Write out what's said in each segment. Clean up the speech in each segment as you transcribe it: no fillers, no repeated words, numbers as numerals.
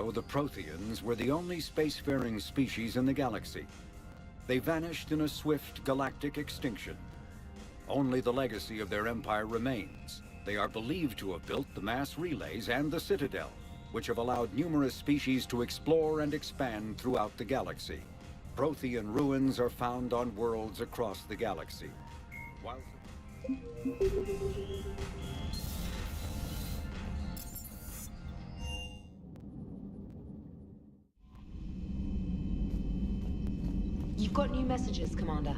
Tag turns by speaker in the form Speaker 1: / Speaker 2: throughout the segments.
Speaker 1: ago, the Protheans were the only spacefaring species in the galaxy. They vanished in a swift galactic extinction. Only the legacy of their empire remains. They are believed to have built the mass relays and the Citadel, which have allowed numerous species to explore and expand throughout the galaxy. Prothean ruins are found on worlds across the galaxy. While...
Speaker 2: You've got new messages, Commander.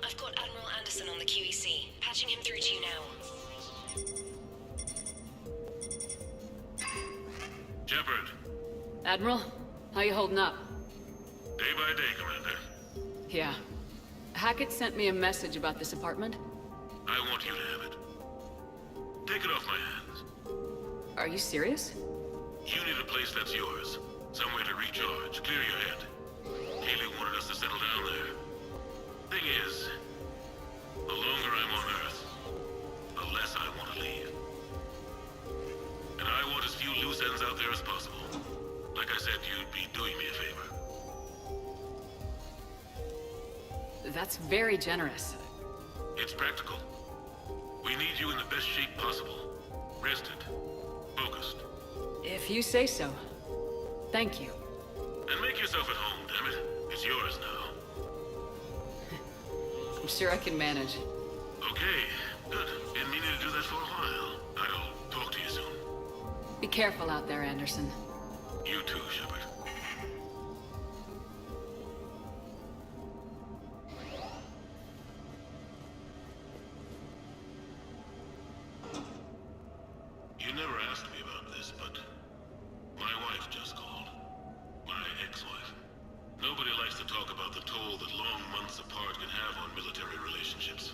Speaker 3: I've got Admiral Anderson on the QEC. Patching him through to you now.
Speaker 4: Shepard.
Speaker 5: Admiral, how you holding up?
Speaker 4: Day by day, Commander.
Speaker 5: Yeah. Hackett sent me a message about this apartment.
Speaker 4: I want you to have it. Take it off my hands.
Speaker 5: Are you serious?
Speaker 4: You need a place that's yours. Somewhere to recharge, clear your head. Haley wanted us to settle down there. Thing is, the longer I'm on Earth, the less I want to leave. And I want as few loose ends out there as possible. Like I said, you'd be doing me a favor.
Speaker 5: That's very generous.
Speaker 4: It's practical. We need you in the best shape possible. Rested. Focused.
Speaker 5: If you say so. Thank you.
Speaker 4: And make yourself at home, damn it. It's yours now.
Speaker 5: I'm sure I can manage.
Speaker 4: Okay, good. Been meaning to do that for a while. I'll talk to you soon.
Speaker 5: Be careful out there, Anderson.
Speaker 4: You too, Shepard. You never asked me about this, but my wife just called. My ex-wife. Nobody likes to talk about the toll that long months apart can have on military relationships.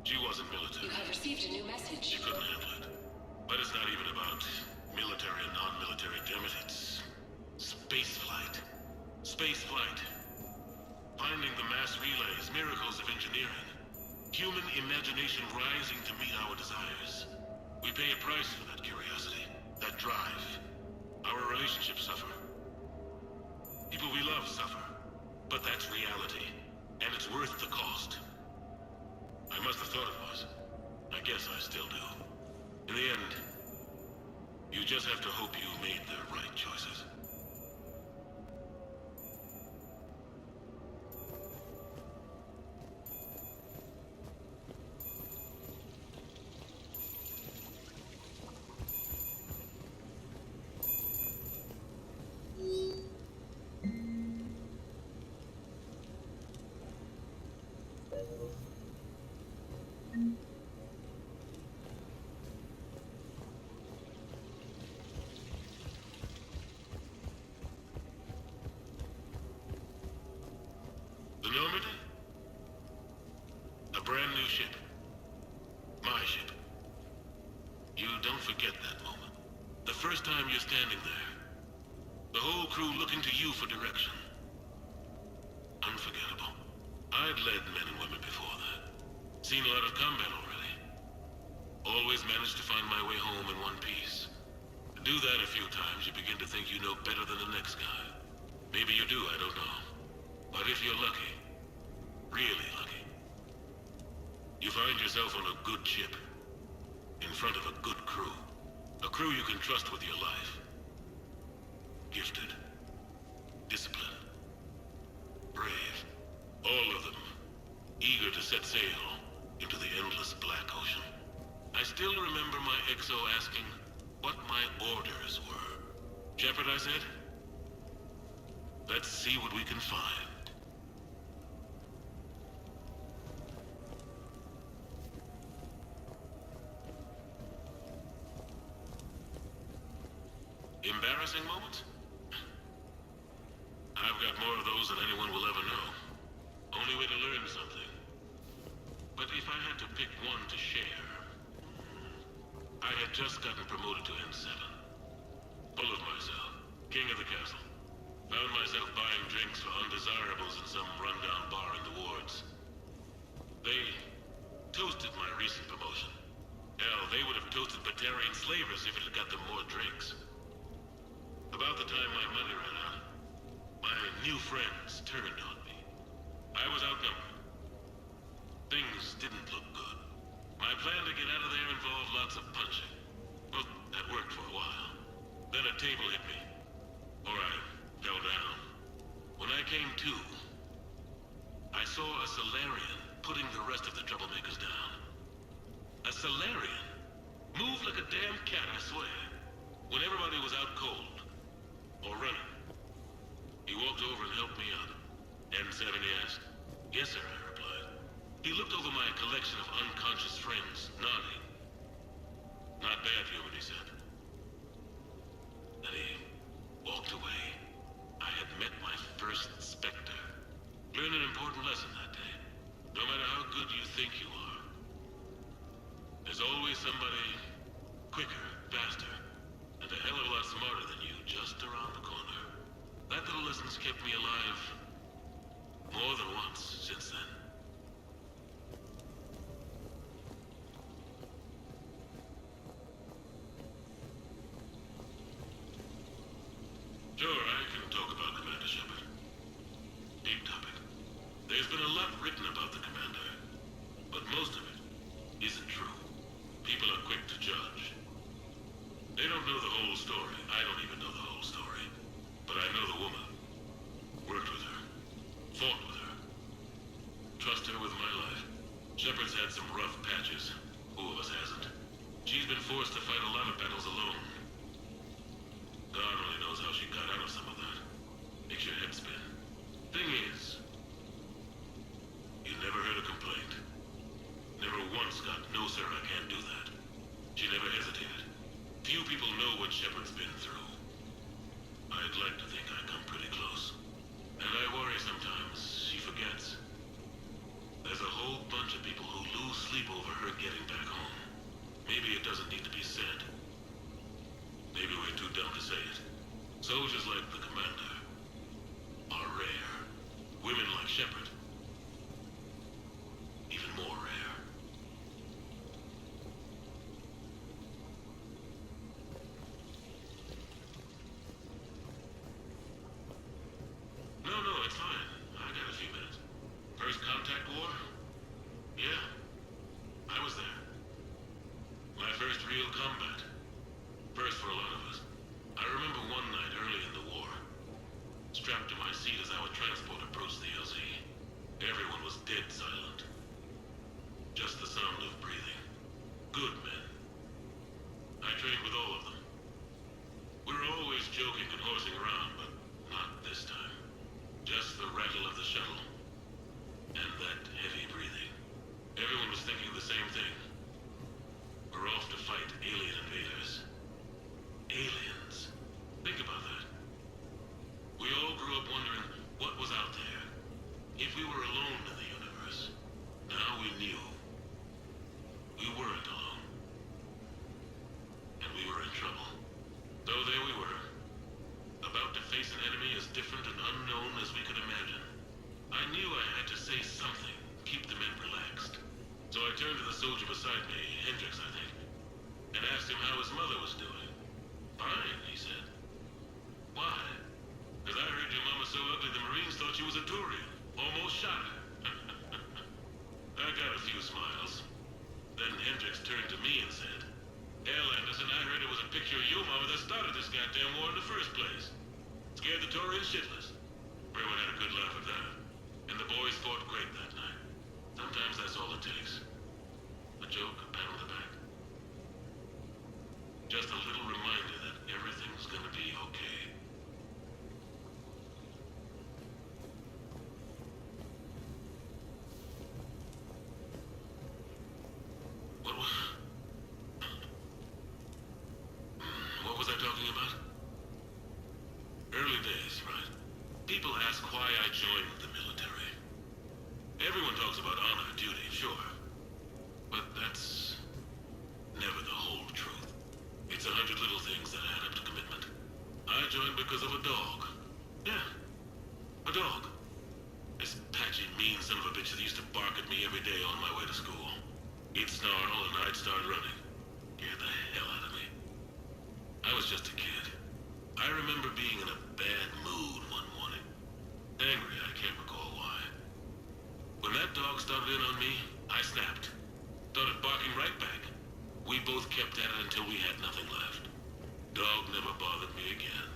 Speaker 4: She wasn't military.
Speaker 3: You have received a new message.
Speaker 4: She couldn't handle it. But it's not even about military and non-military, damn it. It's space flight. Space flight. Finding the mass relays, miracles of engineering. Human imagination rising to meet our desires. We pay a price for that curiosity, that drive. Our relationships suffer. People we love suffer. But that's reality. And it's worth the cost. I must have thought it was. I guess I still do. In the end, you just have to hope you made the right choices. The Normandy? A brand new ship. My ship. You don't forget that moment. The first time you're standing there. The whole crew looking to you for direction. Unforgettable. I'd led men and women before that. Seen a lot of combat already. Always managed to find my way home in one piece. Do that a few times, you begin to think you know better than the next guy. Maybe you do, I don't know. But if you're lucky, really lucky, you find yourself on a good ship, in front of a good crew. A crew you can trust with your life. Gifted. Disciplined. Brave. All of them. Eager to set sail into the endless black ocean. I still remember my XO asking what my orders were. Shepard, I said. Let's see what we can find. Embarrassing moments? I've got more of those than anyone will ever know. Only way to learn something. But if I had to pick one to share... I had just gotten promoted to N7. Full of myself. King of the castle. Found myself buying drinks for undesirables in some rundown bar in the wards. They toasted my recent promotion. Hell, they would have toasted Batarian slavers if it had got them more drinks. About the time my money ran out, my new friends turned on me. I was outnumbered. Things didn't look good. My plan to get out of there involved lots of punching. Well, that worked for a while. Then a table hit me. Or I fell down. When I came to, I saw a Solarian putting the rest of the troublemakers down. A Solarian? Moved like a damn cat, I swear. When everybody was out cold. Or running. He walked over and helped me up. N7, he asked. Yes, sir, I replied. He looked over my collection of unconscious friends, nodding. Not bad, human, he said. Then he walked away. I had met my first Spectre. Learned an important lesson that day. No matter how good you think you are, there's always somebody quicker, faster, and a hell of a lot smarter than you just around the corner. That little lesson's kept me alive more than once since then. Sure, I can talk about Commander Shepard. Deep topic. There's been a lot written about the Commander, but most of it isn't true. People are quick to judge. They don't know the whole story. I don't even know the whole story. But I know the woman. Worked with her. Fought with her. Trust her with my life. Shepard's had some rough patches. Who of us hasn't? She's been forced to fight a lot of battles alone. God only knows how she got out of some of that. Makes your head spin. Thing is, you never heard a complaint. Never once got, no sir, I can't do that. She never hesitated. Few people know what Shepard's been through. I'd like to think I come pretty close. And I worry sometimes she forgets. There's a whole bunch of people who lose sleep over her getting back home. Maybe it doesn't need to be said. Maybe we're too dumb to say it. Soldiers like the Commander are rare. Women like Shepard, even more rare. No, it's fine. I got a few minutes. First contact war? Yeah. I was there. My first real combat. First for a lot of us. I remember one night early in the war. mama that started this goddamn war in the first place. Scared the Taurians shitless. Everyone had a good laugh at that. And the boys fought great that night. Sometimes that's all it takes. A joke, a pat on the back. Just a little reminder that everything's gonna be okay. What was I talking about? Early days, right? People ask why I joined the military. Everyone talks about honor, duty, sure. But that's never the whole truth. It's 100 little things that add up to commitment. I joined because of a dog. Yeah, a dog. This patchy, mean son of a bitch that used to bark at me every day on my way to school. He'd snarl and I'd start running. Scared the hell out of me. I was just a kid. I remember being in a bad mood one morning. Angry, I can't recall why. When that dog started in on me, I snapped. Started barking right back. We both kept at it until we had nothing left. Dog never bothered me again.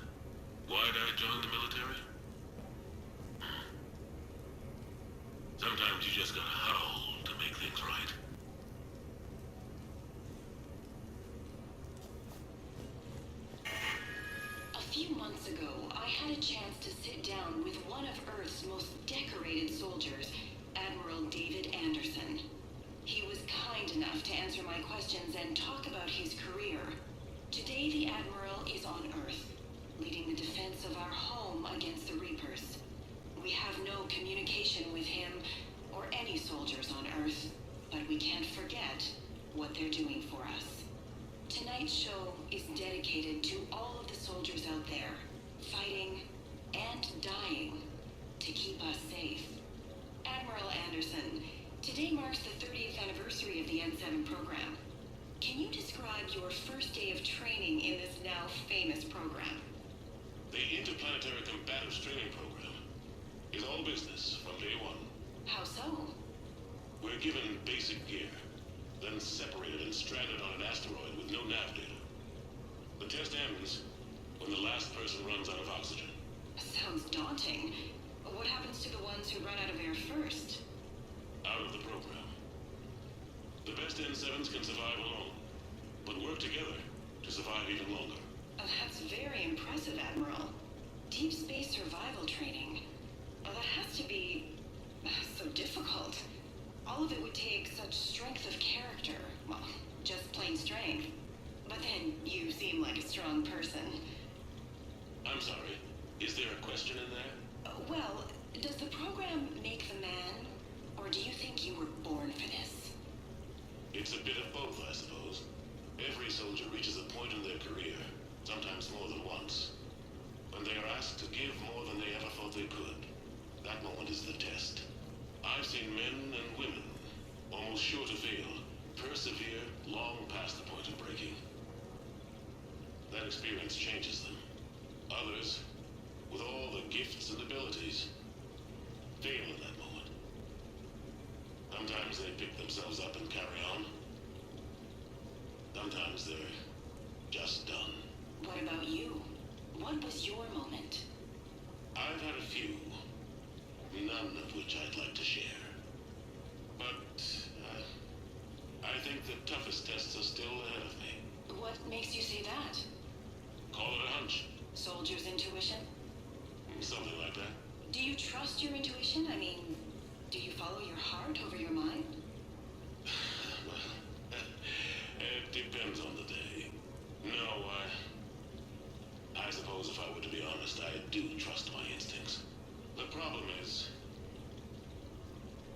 Speaker 4: Why'd I join the military? Sometimes you just gotta howl to make things right.
Speaker 3: A few months ago, I had a chance to sit down with one of Earth's most decorated soldiers, Admiral David Anderson. He was kind enough to answer my questions and talk about his career. Today, the Admiral is on Earth, leading the defense of our home against the Reapers. We have no communication with him or any soldiers on Earth, but we can't forget what they're doing for us. Tonight's show is dedicated to all of the soldiers out there, fighting and dying to keep us safe. Admiral Anderson, today marks the 30th anniversary of the N7 program. Can you describe your first day of training in this now famous program?
Speaker 4: The Interplanetary Combatives Training Program is all business from day one.
Speaker 3: How so?
Speaker 4: We're given basic gear, then separated and stranded on an asteroid with no nav data. The test ends when the last person runs out of oxygen.
Speaker 3: Sounds daunting. What happens to the ones who run out of air first?
Speaker 4: Out of the program. The best N7s can survive alone, but work together to survive even longer.
Speaker 3: That's very impressive, Admiral. Deep space survival training. That has to be so difficult. All of it would take such strength of character. Well, just plain strength. But then you seem like a strong person.
Speaker 4: I'm sorry, is there a question in there?
Speaker 3: Well, does the program make the man? Or do you think you were born for this?
Speaker 4: It's a bit of both, I suppose. Every soldier reaches a point in their career, sometimes more than once, when they are asked to give more than they ever thought they could. That moment is the test. I've seen men and women, almost sure to fail, persevere long past the point of breaking. That experience changes them. Others, with all the gifts and abilities, fail in that moment. Sometimes they pick themselves up and carry on. Sometimes they're just done.
Speaker 3: What about you? What was your moment?
Speaker 4: I've had a few, none of which I'd like to share. But I think the toughest tests are still ahead of me.
Speaker 3: What makes you say that?
Speaker 4: Call it a hunch.
Speaker 3: Soldier's intuition?
Speaker 4: Something like that.
Speaker 3: Do you trust your intuition? I mean, do you follow your heart over your mind?
Speaker 4: It depends on the day. No, I suppose if I were to be honest, I do trust my instincts. The problem is,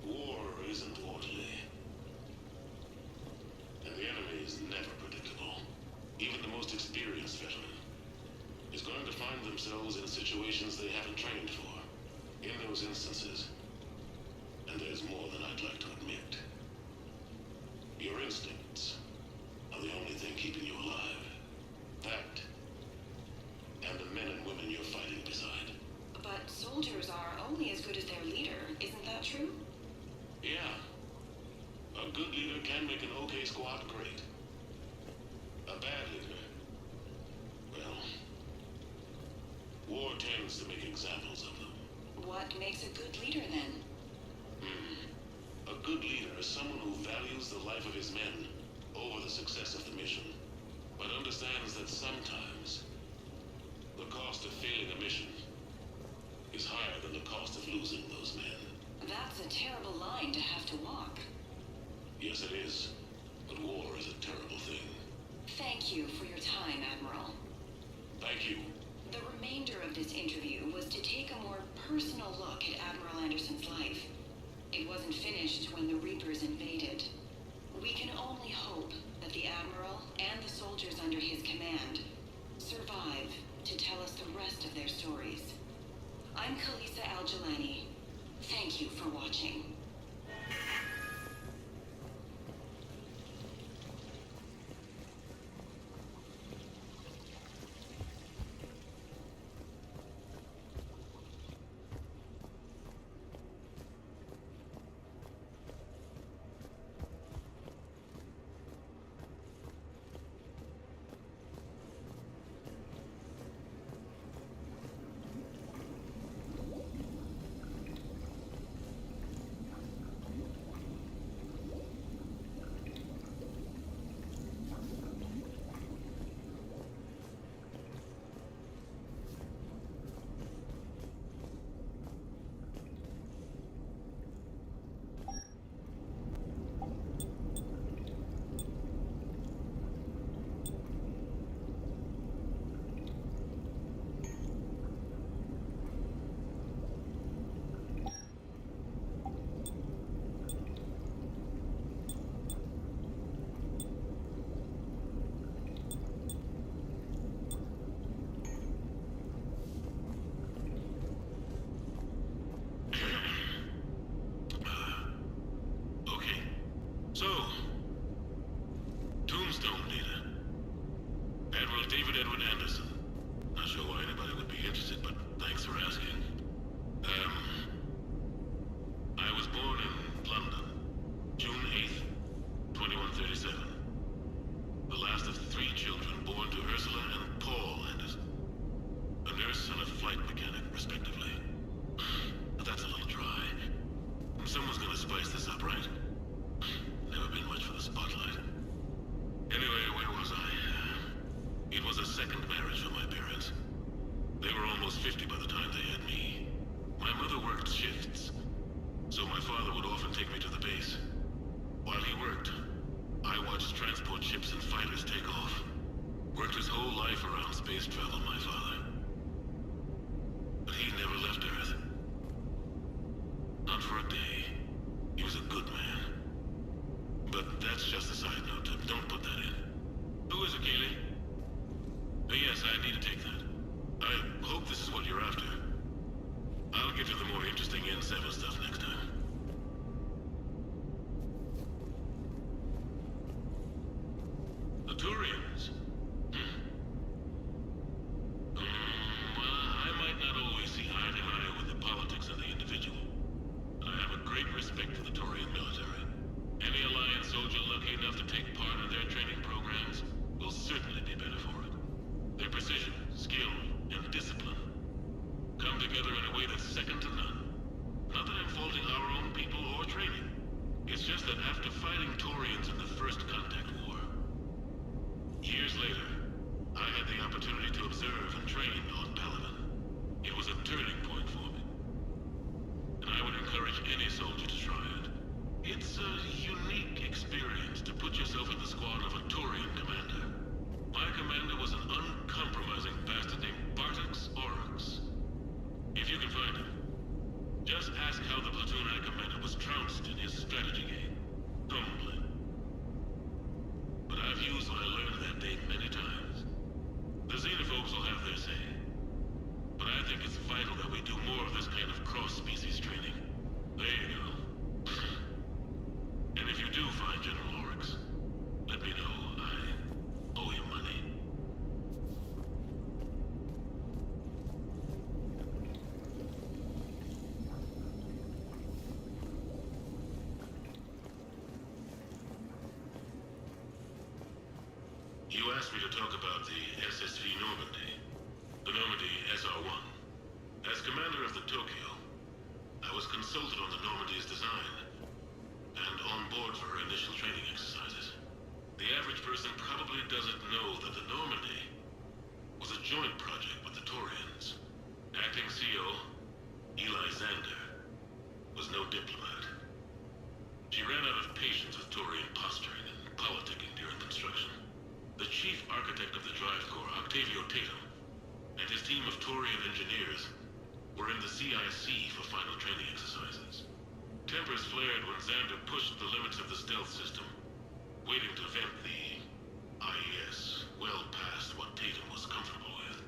Speaker 4: war isn't orderly. And the enemy is never predictable. Even the most experienced veteran is going to find themselves in situations they haven't trained for. In those instances, and there's more than I'd like to admit, your instincts are the only thing keeping you alive. That, and the men and women you're fighting beside.
Speaker 3: But soldiers are only as good as their leader, isn't that true?
Speaker 4: Yeah. A good leader can make an okay squad great. A bad leader tends to make examples of them.
Speaker 3: What makes a good leader, then?
Speaker 4: A good leader is someone who values the life of his men over the success of the mission, but understands that sometimes the cost of failing a mission is higher than the cost of losing those men.
Speaker 3: That's a terrible line to have to walk.
Speaker 4: Yes, it is. But war is a terrible thing.
Speaker 3: Thank you for your time, Admiral.
Speaker 4: Thank you.
Speaker 3: The remainder of this interview was to take a more personal look at Admiral Anderson's life. It wasn't finished when the Reapers invaded. We can only hope that the Admiral and the soldiers under his command survive to tell us the rest of their stories. I'm Khaleesa Al-Jilani. Thank you for watching.
Speaker 4: So, Tombstone leader, Admiral David Edward Anderson. Not sure why anybody would be interested, but thanks for asking. I was born in London, June 8th, 2137. The last of 3 children born to Ursula and Paul Anderson. A nurse and a flight mechanic, respectively. But that's a little dry. Someone's gonna spice this up, right? Never been much for the spotlight. Anyway, where was I? It was a second marriage for my parents. They were almost 50 by the time they had me. My mother worked shifts, so my father would often take me to the base. While he worked, I watched transport ships and fighters take off. Worked his whole life around space travel, my father. But he never left Earth. Not for a day. He was a good man. But that's just a side note. Don't put that in. Who is it, Kaylee? Yes, I need to take that. I hope this is what you're after. I'll get to the more interesting N7 stuff next time. The Turians? Well, I might not always see eye to eye with the politics of the individual. I have a great respect for the Turian military. Any Alliance soldier lucky enough to take part in their training programs will certainly be better for it. Their precision, skill, and discipline come together in a way that's second to none. Not that I'm faulting our own people or training. It's just that after fighting Turians in the First Contact War, years later, I had the opportunity to observe and train on Paladin. It was a turning point for me. And I would encourage any soldier to try it. It's a unique experience to put yourself in the squad of a Turian commander. My commander was an uncompromising bastard named Bartax Oryx. If you can find him, just ask how the platoon I commanded was trounced in his strategy game. Humbling. But I've used what I learned that day many times. The xenophobes will have their say. But I think it's vital that we do more of this kind of cross-species training. There you go. And if you do find General Oryx, let me know. I owe him money. You asked me to talk about the SSV Normandy. The Normandy SR-1. As commander of the Tokyo, I was consulted on the Normandy's design, and on board for her initial training exercises. The average person probably doesn't know that the Normandy was a joint project with the Taurians. Acting CO, Eli Xander, was no diplomat. She ran out of patience with Taurian posturing and politicking during construction. The chief architect of the Drive Corps, Octavio Tatum, and his team of Taurian engineers were in the CIC for final training exercises. Tempers flared when Xander pushed the limits of the stealth system, waiting to vent the IES well past what Tatum was comfortable with.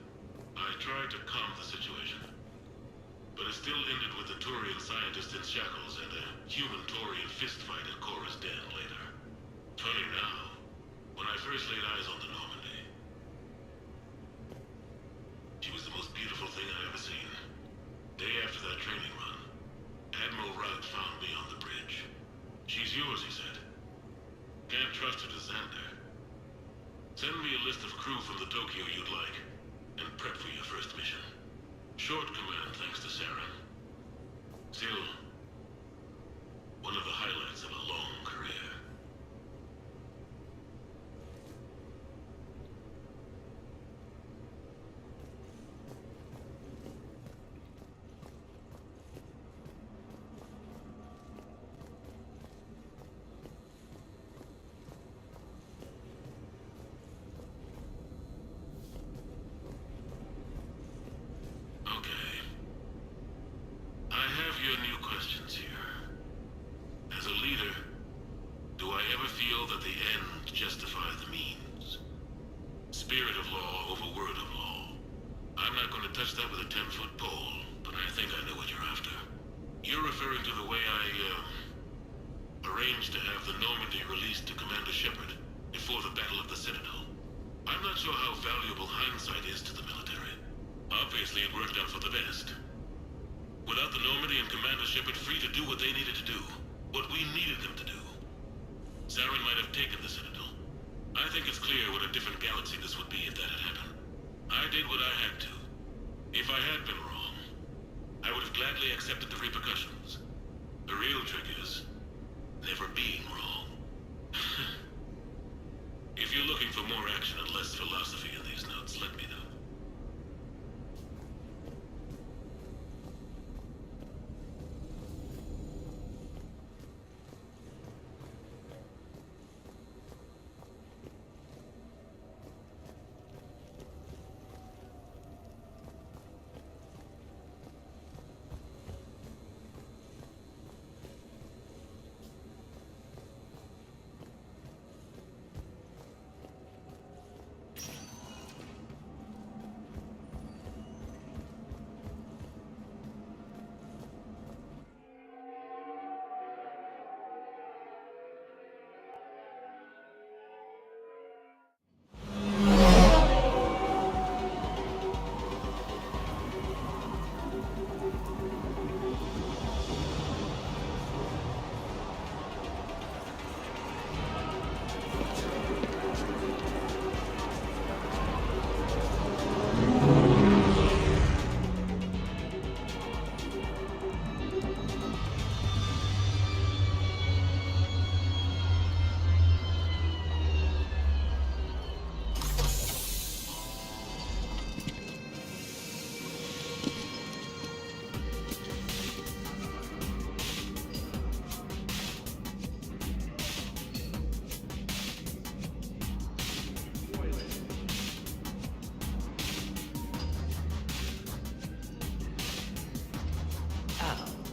Speaker 4: I tried to calm the situation, but it still ended with the Taurian scientist in shackles and a human Taurian fistfight at Korra's den later. Funny now, when I first laid eyes on the Normandy, she was the most beautiful thing I'd ever seen. Day after that training run, Admiral Rudd found me on the bridge. She's yours, he said. Can't trust her to Xander. Send me a list of crew from the Tokyo you'd like, and prep for your first mission. Short command thanks to Saren. Still, one of the highlights of a long career. Okay. I have your new questions here. As a leader, do I ever feel that the end justifies the means? Spirit of law over word of law. I'm not going to touch that with a 10-foot pole, but I think I know what you're after. You're referring to the way I, arranged to have the Normandy released to Commander Shepard before the Battle of the Citadel. I'm not sure how valuable hindsight is to the military. Obviously, it worked out for the best. Without the Normandy and Commander Shepard free to do what they needed to do, what we needed them to do, Saren might have taken the Citadel. I think it's clear what a different galaxy this would be if that had happened. I did what I had to. If I had been wrong, I would have gladly accepted the repercussions. The real trick is never being wrong. If you're looking for more action and less philosophy in these notes, let me know.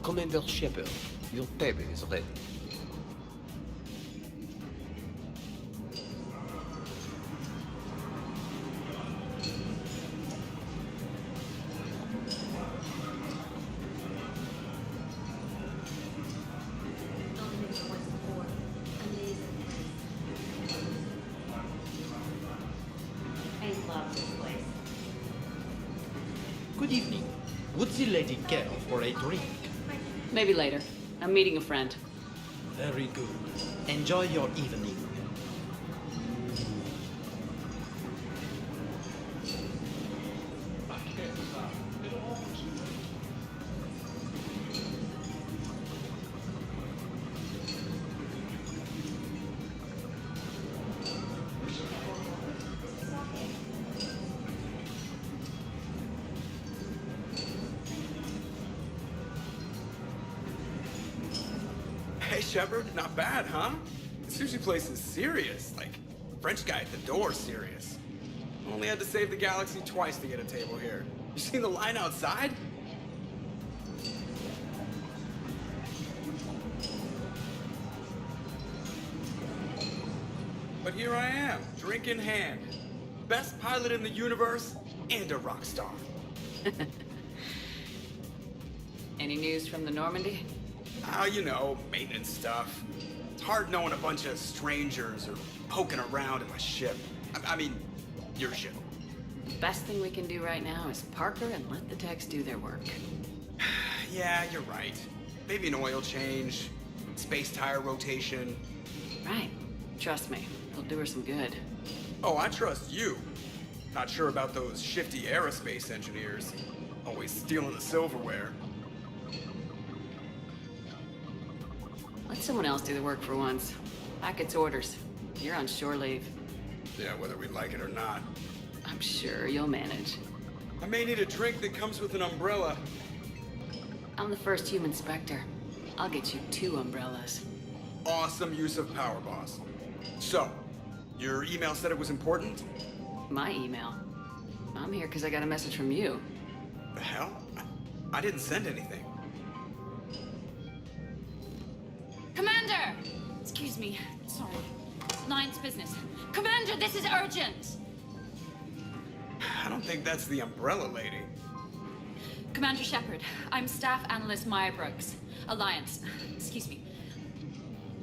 Speaker 6: Commander Shepard, your table is ready.
Speaker 2: I love this place.
Speaker 7: Good evening. Would the lady care for a drink?
Speaker 5: Maybe later. I'm meeting a friend.
Speaker 7: Very good. Enjoy your evening.
Speaker 8: Shepard? Not bad, huh? The sushi place is serious. Like, French guy at the door serious. Only had to save the galaxy twice to get a table here. You seen the line outside? But here I am, drink in hand. Best pilot in the universe and a rock star.
Speaker 5: Any news from the Normandy?
Speaker 8: You know, maintenance stuff. It's hard knowing a bunch of strangers or poking around in my ship. I mean, your ship.
Speaker 5: The best thing we can do right now is park her and let the techs do their work.
Speaker 8: Yeah, you're right. Maybe an oil change, space tire rotation.
Speaker 5: Right. Trust me, it'll do her some good.
Speaker 8: Oh, I trust you. Not sure about those shifty aerospace engineers. Always stealing the silverware.
Speaker 5: Let someone else do the work for once. Hackett's orders. You're on shore leave.
Speaker 8: Yeah, whether we like it or not.
Speaker 5: I'm sure you'll manage.
Speaker 8: I may need a drink that comes with an umbrella.
Speaker 5: I'm the first human Spectre. I'll get you 2 umbrellas.
Speaker 8: Awesome use of power, boss. So, your email said it was important?
Speaker 5: My email? I'm here because I got a message from you.
Speaker 8: The hell? I didn't send anything.
Speaker 9: Commander! Excuse me. Sorry. Line's business. Commander, this is urgent!
Speaker 8: I don't think that's the umbrella lady.
Speaker 9: Commander Shepard, I'm Staff Analyst Maya Brooks. Alliance. Excuse me.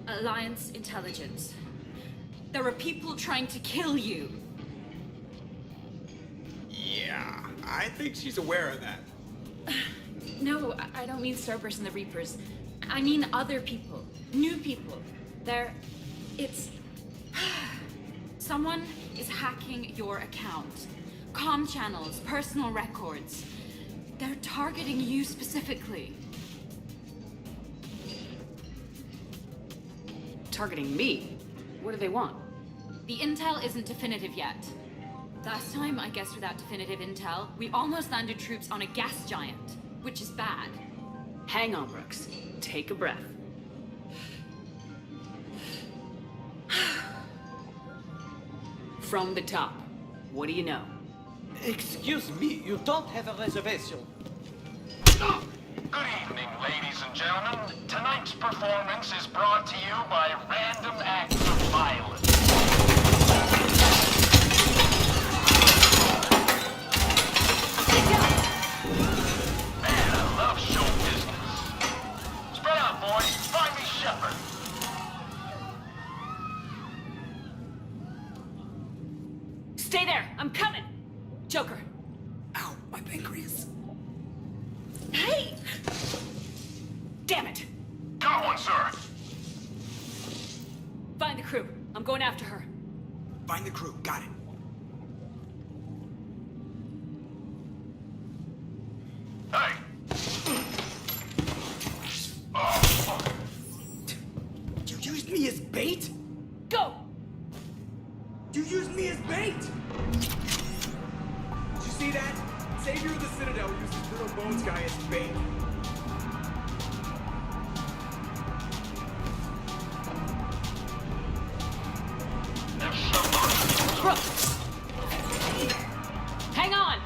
Speaker 9: Alliance Intelligence. There are people trying to kill you.
Speaker 8: Yeah, I think she's aware of that.
Speaker 9: No, I don't mean Cerberus and the Reapers. I mean other people. New people. It's... Someone is hacking your account. Comm channels, personal records. They're targeting you specifically.
Speaker 5: Targeting me? What do they want?
Speaker 9: The intel isn't definitive yet. Last time, I guess without definitive intel, we almost landed troops on a gas giant, which is bad.
Speaker 5: Hang on, Brooks. Take a breath. From the top, what do you know?
Speaker 7: Excuse me, you don't have a reservation.
Speaker 10: Good evening, ladies and gentlemen. Tonight's performance is brought to you by Random Acts of Violence. Man, I love show business. Spread out, boys. Find me Shepard.
Speaker 5: Stay there! I'm coming! Joker!
Speaker 8: Ow, my pancreas.
Speaker 9: Hey!
Speaker 5: Damn it!
Speaker 10: Got one, sir.
Speaker 5: Find the crew. I'm going after her.
Speaker 8: Find the crew, got it.
Speaker 10: Hey. Oh.
Speaker 8: You used me as bait?
Speaker 5: Go!
Speaker 8: You used me as bait! Did you see that? Savior of the Citadel uses Little Bones guy as bait.
Speaker 5: Brooks! Hang on!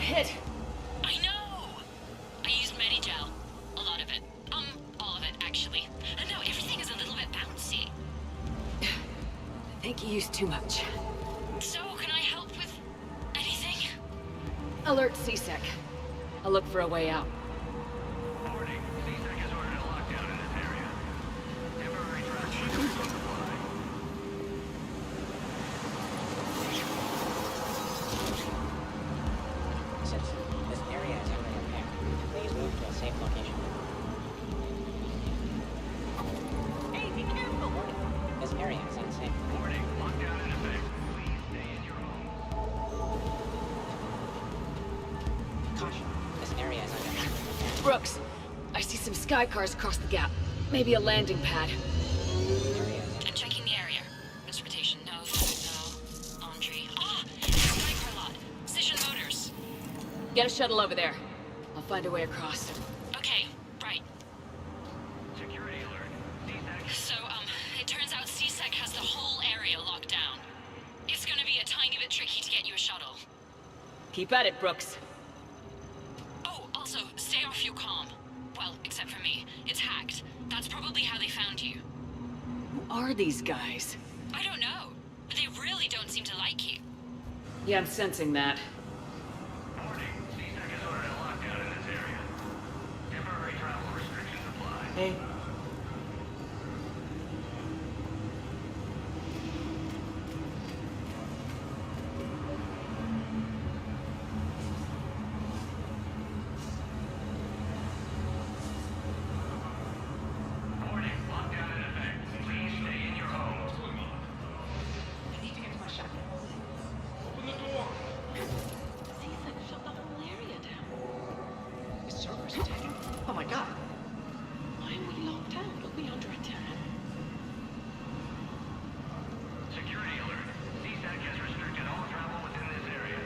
Speaker 5: hit.
Speaker 9: I know! I used Medigel. A lot of it. All of it, actually. And now everything is a little bit bouncy.
Speaker 5: I think you used too much.
Speaker 9: So, can I help with anything?
Speaker 5: Alert CSEC. I'll look for a way out.
Speaker 10: Warning, CSEC has ordered a lockdown in this area. Temporary transportation supply.
Speaker 11: Since this area is under repair, please move to a safe location. Hey, be careful! This area is unsafe.
Speaker 10: Warning, lockdown in effect. Please stay in your home.
Speaker 11: Caution, this area is under repair.
Speaker 5: Brooks, I see some sky cars across the gap. Maybe a landing pad.
Speaker 9: I'm checking the area. Transportation, no. Laundry. Sniper lot. Cision Motors.
Speaker 5: Get a shuttle over there. I'll find a way across.
Speaker 9: Okay, right.
Speaker 10: Security alert. CSEC.
Speaker 9: So, it turns out CSEC has the whole area locked down. It's gonna be a tiny bit tricky to get you a shuttle.
Speaker 5: Keep at it, Brooks.
Speaker 9: Oh, also, stay off your comm. Well, except for me. It's hacked. That's probably how they found you.
Speaker 5: Who are these guys?
Speaker 9: I don't know. They really don't seem to like you.
Speaker 5: Yeah, I'm sensing that.
Speaker 10: Warning, CSEC has ordered a lockdown in this area. Temporary travel restrictions apply.
Speaker 5: Hey.
Speaker 10: Warning, lockdown in effect. Please stay in your home. What's going on?
Speaker 3: I need to get to my shop.
Speaker 10: Open the door.
Speaker 3: CSEC shut the whole area down.
Speaker 7: The servers are taken. Oh my god.
Speaker 3: Why are we locked down? Are we under attack?
Speaker 10: Security alert. CSEC has restricted all travel within this area.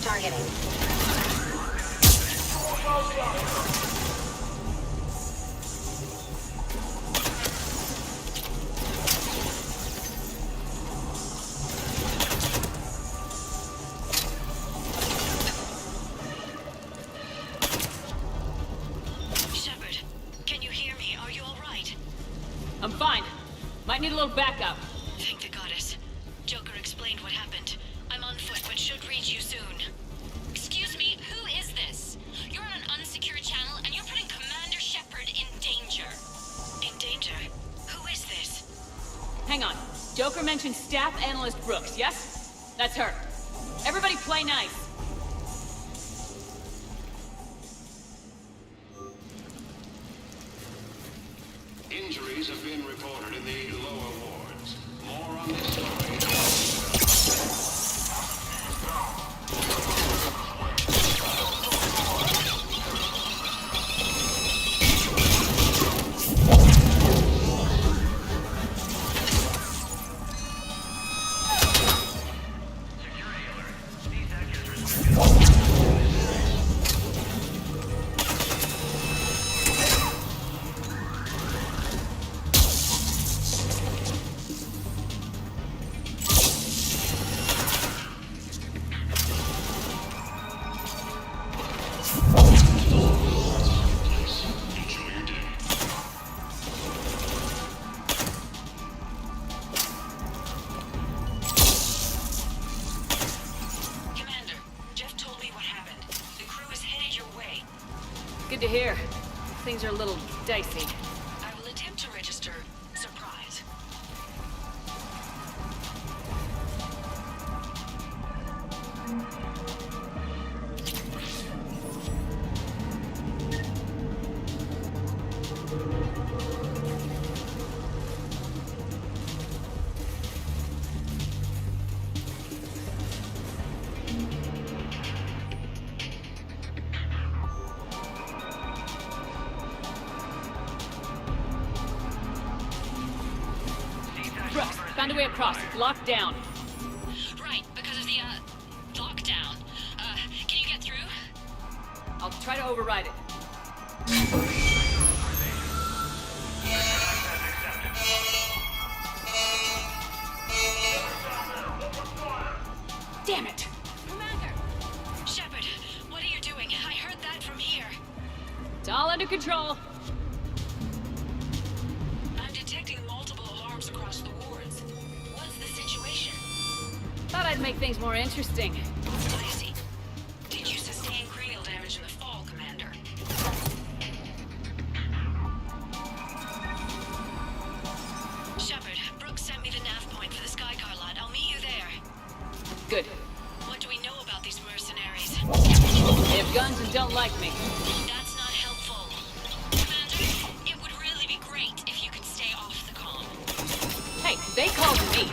Speaker 3: Targeting.
Speaker 9: Shepard, can you hear me? Are you alright?
Speaker 5: I'm fine. Might need a little backup.
Speaker 9: Thank the goddess. Joker explained what happened. I'm on foot, but should reach you soon. Excuse me, who is this? You're on an unsecure channel, and you're putting Commander Shepard in danger. In danger? Who is this?
Speaker 5: Hang on. Joker mentioned staff analyst Brooks, yes? That's her. Everybody play nice.
Speaker 4: Injuries have been reported in the lower wards. More on this story.
Speaker 10: Security alert. CSEC has restricted all travel within this area.
Speaker 4: Enjoy your day.
Speaker 9: Commander, Jeff told me what happened. The crew is headed your way.
Speaker 5: Good to hear. Things are a little dicey.
Speaker 9: I will attempt to register surprise.
Speaker 5: way across. It's locked down.
Speaker 9: Right, because of the, lockdown. Can you get through?
Speaker 5: I'll try to override it. Damn it!
Speaker 9: Commander! Shepard, what are you doing? I heard that from here.
Speaker 5: It's all under control.
Speaker 3: I'm detecting multiple alarms across the wards. What's the situation?
Speaker 5: Thought I'd make things more interesting.
Speaker 3: I see. Did you sustain cranial damage in the fall, Commander?
Speaker 9: Shepard, Brooks sent me the nav point for the Skycar lot. I'll meet you there.
Speaker 5: Good.
Speaker 9: What do we know about these mercenaries?
Speaker 5: They have guns and don't like me.
Speaker 9: That's not helpful. Commander, it would really be great if you could stay off the comm.
Speaker 5: Hey, they called me.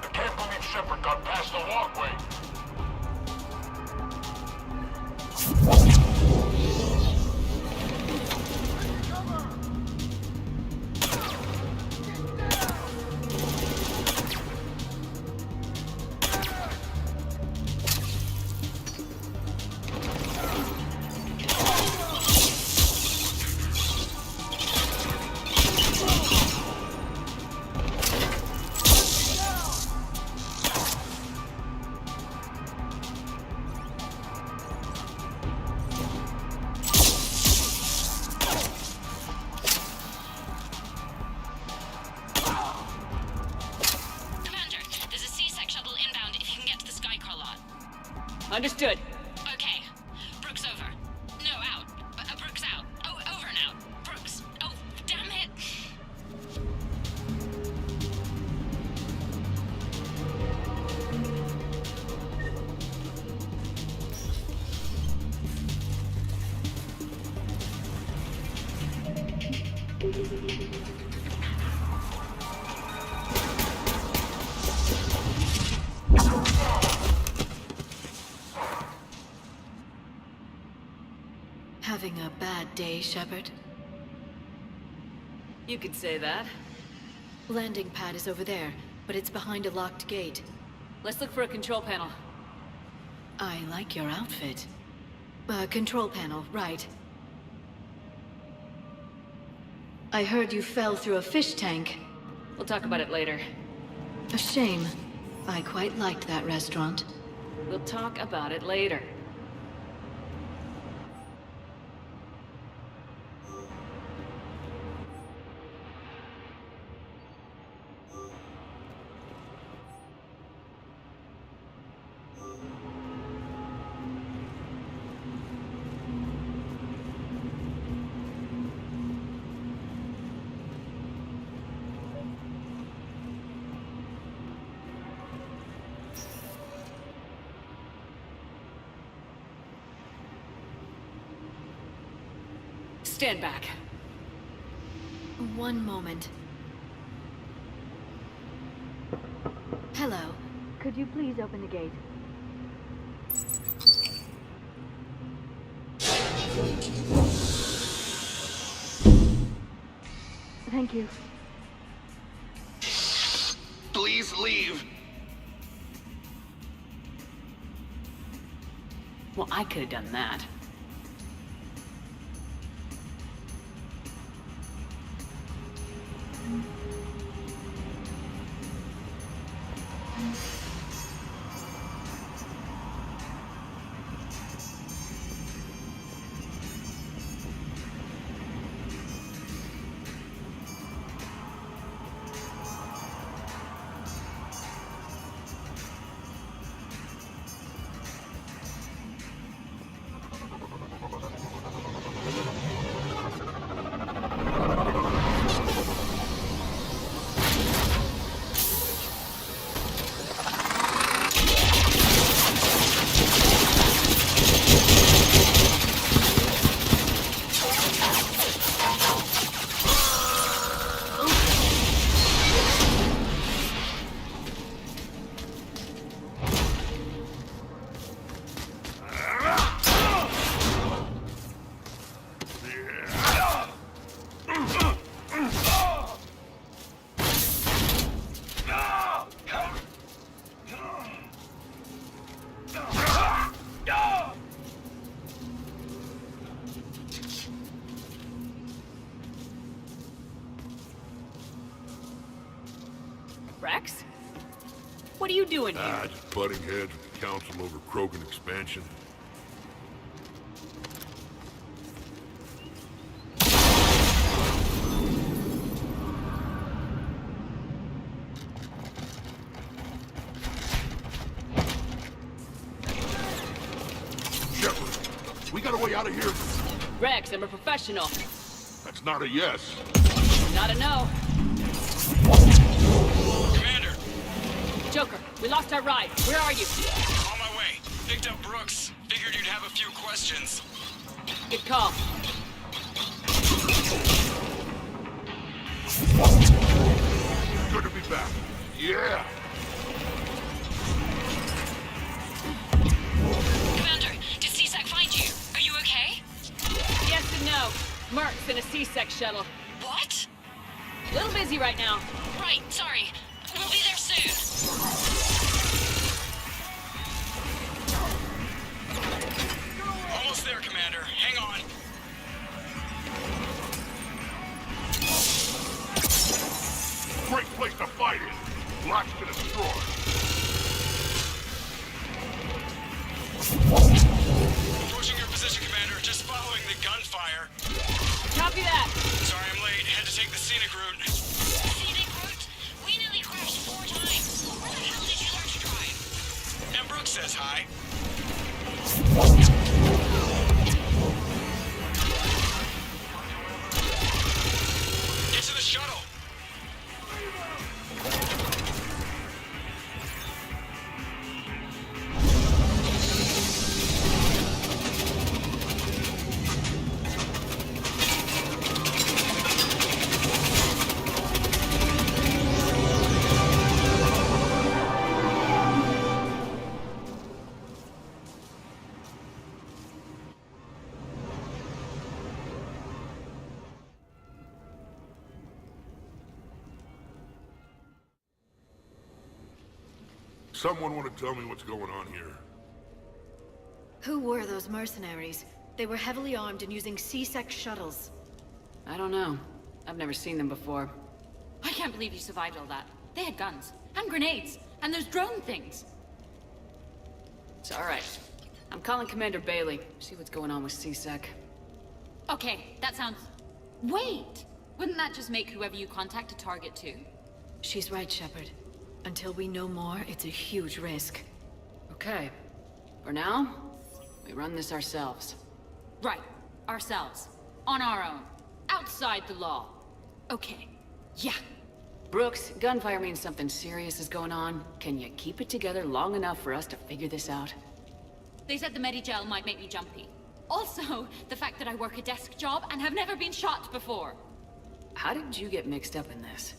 Speaker 10: I can't believe Shepard got past the walkway.
Speaker 5: Understood.
Speaker 9: Okay. Brooks over. No, out. Brooks out. Oh, over and out. Brooks. Oh, damn it.
Speaker 12: Having a bad day, Shepard?
Speaker 5: You could say that.
Speaker 12: Landing pad is over there, but it's behind a locked gate.
Speaker 5: Let's look for a control panel.
Speaker 12: I like your outfit. Control panel, right. I heard you fell through a fish tank.
Speaker 5: We'll talk about it later.
Speaker 12: A shame. I quite liked that restaurant.
Speaker 5: We'll talk about it later. Stand back.
Speaker 12: One moment. Hello. Could you please open the gate? Thank you.
Speaker 10: Please leave.
Speaker 5: Well, I could have done that. Rex? What are you doing here?
Speaker 4: Just butting heads with the council over Krogan expansion. Shepard, we got a way out of here.
Speaker 5: Rex, I'm a professional.
Speaker 4: That's not a yes.
Speaker 5: Not a no.
Speaker 13: Commander!
Speaker 5: Joker, we lost our ride. Where are you?
Speaker 13: On my way. Picked up Brooks. Figured you'd have a few questions.
Speaker 5: Good call.
Speaker 4: Good to be back. Yeah!
Speaker 9: Commander, did CSEC find you? Are you okay?
Speaker 5: Yes and no. Merc's in a C-Sec shuttle.
Speaker 9: What?
Speaker 5: A little busy right now.
Speaker 9: Right, sorry. We'll be there soon.
Speaker 13: Almost there, Commander. Hang on.
Speaker 4: Great place to fight in. Lots to destroy.
Speaker 13: Approaching your position, Commander. Just following the gunfire.
Speaker 5: Copy that.
Speaker 13: Sorry I'm late. Had to take the scenic route.
Speaker 9: Scenic route? We nearly crashed 4 times. Where the hell did you learn to drive?
Speaker 13: And Brooks says hi. Get to the shuttle.
Speaker 4: Someone want to tell me what's going on here?
Speaker 12: Who were those mercenaries? They were heavily armed and using C-Sec shuttles.
Speaker 5: I don't know. I've never seen them before.
Speaker 9: I can't believe you survived all that. They had guns, and grenades, and those drone things.
Speaker 5: It's all right. I'm calling Commander Bailey. See what's going on with C-Sec.
Speaker 9: Okay, that sounds... Wait! Wouldn't that just make whoever you contact a target too?
Speaker 12: She's right, Shepard. Until we know more, it's a huge risk.
Speaker 5: Okay. For now, we run this ourselves.
Speaker 9: Right. Ourselves. On our own. Outside the law. Okay. Yeah.
Speaker 5: Brooks, gunfire means something serious is going on. Can you keep it together long enough for us to figure this out?
Speaker 9: They said the Medigel might make me jumpy. Also, the fact that I work a desk job and have never been shot before.
Speaker 5: How did you get mixed up in this?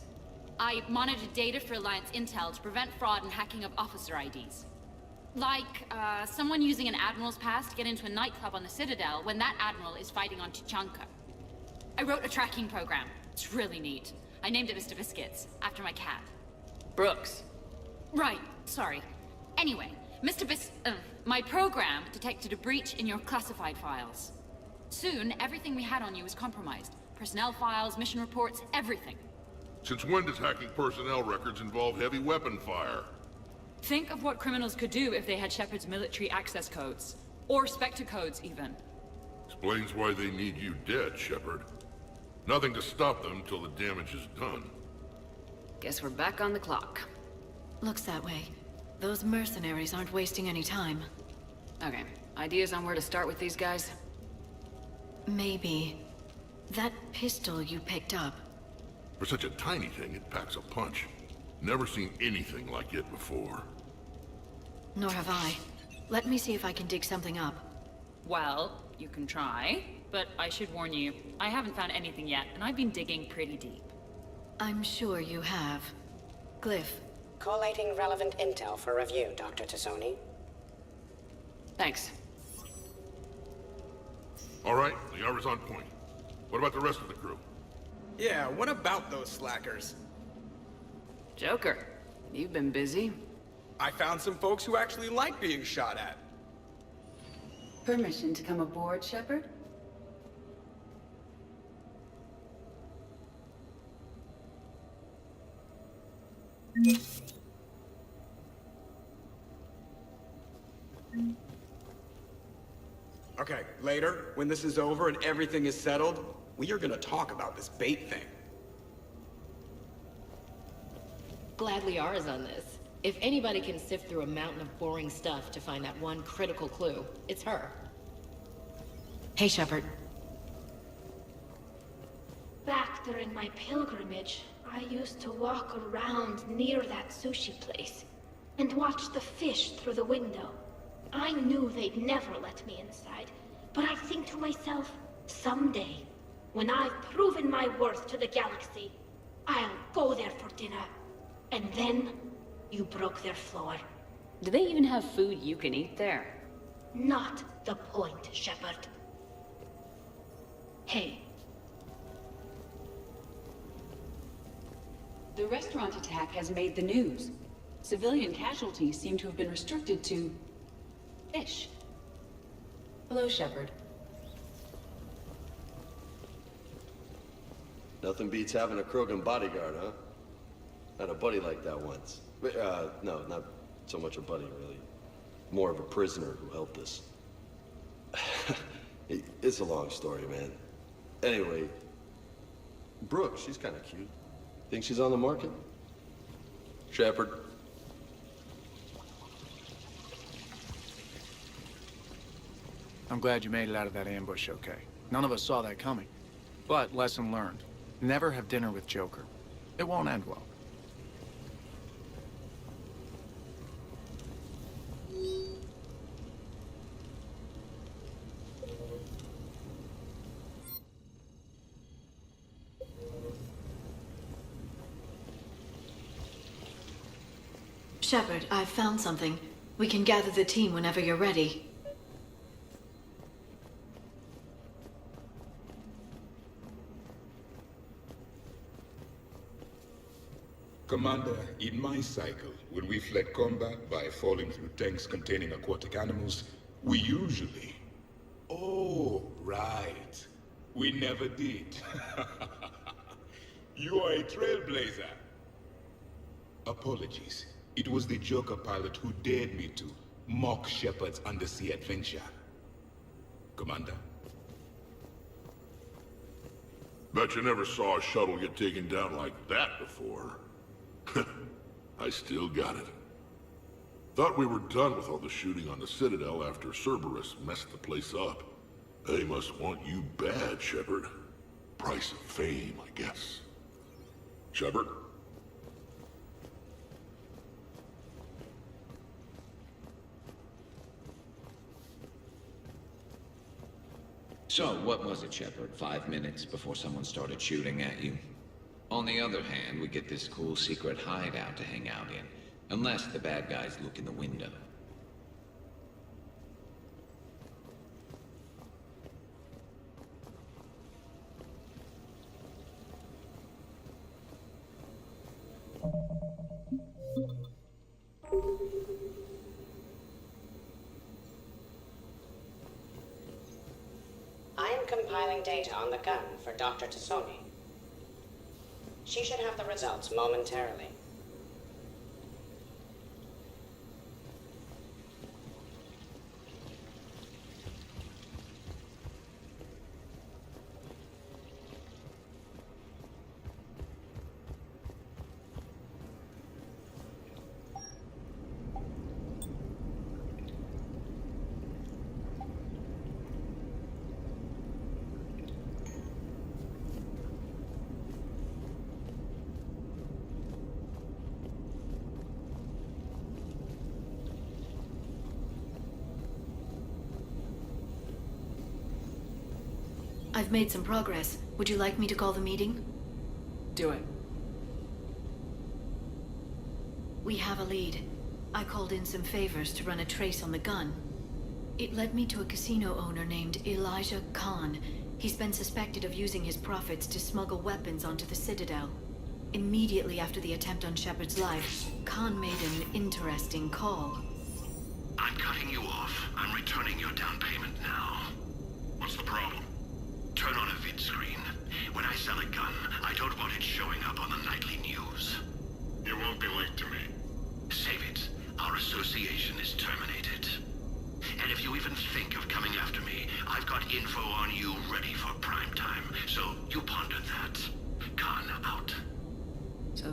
Speaker 9: I monitored data for Alliance intel to prevent fraud and hacking of officer IDs. Like, someone using an Admiral's pass to get into a nightclub on the Citadel when that Admiral is fighting on Tuchanka. I wrote a tracking program. It's really neat. I named it Mr. Biscuits, after my cat.
Speaker 5: Brooks.
Speaker 9: Right, sorry. Anyway, my program detected a breach in your classified files. Soon, everything we had on you was compromised. Personnel files, mission reports, everything.
Speaker 4: Since when does hacking personnel records involve heavy weapon fire?
Speaker 5: Think of what criminals could do if they had Shepard's military access codes. Or Spectre codes, even.
Speaker 4: Explains why they need you dead, Shepard. Nothing to stop them till the damage is done.
Speaker 5: Guess we're back on the clock.
Speaker 12: Looks that way. Those mercenaries aren't wasting any time.
Speaker 5: Okay, ideas on where to start with these guys?
Speaker 12: Maybe. That pistol you picked up.
Speaker 4: For such a tiny thing, it packs a punch. Never seen anything like it before.
Speaker 12: Nor have I. Let me see if I can dig something up.
Speaker 5: Well, you can try, but I should warn you, I haven't found anything yet, and I've been digging pretty deep.
Speaker 12: I'm sure you have. Glyph.
Speaker 11: Collating relevant intel for review, Dr. Tassoni.
Speaker 5: Thanks.
Speaker 4: All right, the hour's on point. What about the rest of the crew?
Speaker 8: Yeah, what about those slackers?
Speaker 5: Joker, you've been busy.
Speaker 8: I found some folks who actually like being shot at.
Speaker 5: Permission to come aboard, Shepard?
Speaker 8: Okay, later, when this is over and everything is settled, we are gonna talk about this bait thing.
Speaker 14: Glad Liara's on this. If anybody can sift through a mountain of boring stuff to find that one critical clue, it's her. Hey, Shepard.
Speaker 15: Back during my pilgrimage, I used to walk around near that sushi place and watch the fish through the window. I knew they'd never let me inside, but I think to myself, someday, when I've proven my worth to the galaxy, I'll go there for dinner. And then, you broke their floor.
Speaker 5: Do they even have food you can eat there?
Speaker 15: Not the point, Shepard. Hey.
Speaker 5: The restaurant attack has made the news. Civilian casualties seem to have been restricted to fish. Hello, Shepard.
Speaker 16: Nothing beats having a Krogan bodyguard, huh? Had a buddy like that once. No, not so much a buddy, really. More of a prisoner who helped us. It's a long story, man. Anyway, Brooke, she's kind of cute. Think she's on the market? Shepard.
Speaker 17: I'm glad you made it out of that ambush okay. None of us saw that coming. But lesson learned. Never have dinner with Joker. It won't end well.
Speaker 12: Shepard, I've found something. We can gather the team whenever you're ready.
Speaker 18: Commander, in my cycle, when we fled combat by falling through tanks containing aquatic animals, we usually... Oh, right. We never did. You are a trailblazer. Apologies. It was the Joker pilot who dared me to mock Shepard's undersea adventure. Commander.
Speaker 19: Bet you never saw a shuttle get taken down like that before. I still got it. Thought we were done with all the shooting on the Citadel after Cerberus messed the place up. They must want you bad, Shepard. Price of fame, I guess. Shepard?
Speaker 20: So, what was it, Shepard? 5 minutes before someone started shooting at you? On the other hand, we get this cool secret hideout to hang out in. Unless the bad guys look in the window.
Speaker 11: I am compiling data on the gun for Dr. Tassoni. She should have the results momentarily.
Speaker 12: I've made some progress. Would you like me to call the meeting?
Speaker 5: Do it.
Speaker 12: We have a lead. I called in some favors to run a trace on the gun. It led me to a casino owner named Elijah Khan. He's been suspected of using his profits to smuggle weapons onto the Citadel. Immediately after the attempt on Shepard's life, Khan made an interesting call.
Speaker 4: I'm cutting you off. I'm returning your down payment now. What's the problem? Turn on a vid screen. When I sell a gun, I don't want it showing up on the nightly news. You won't be linked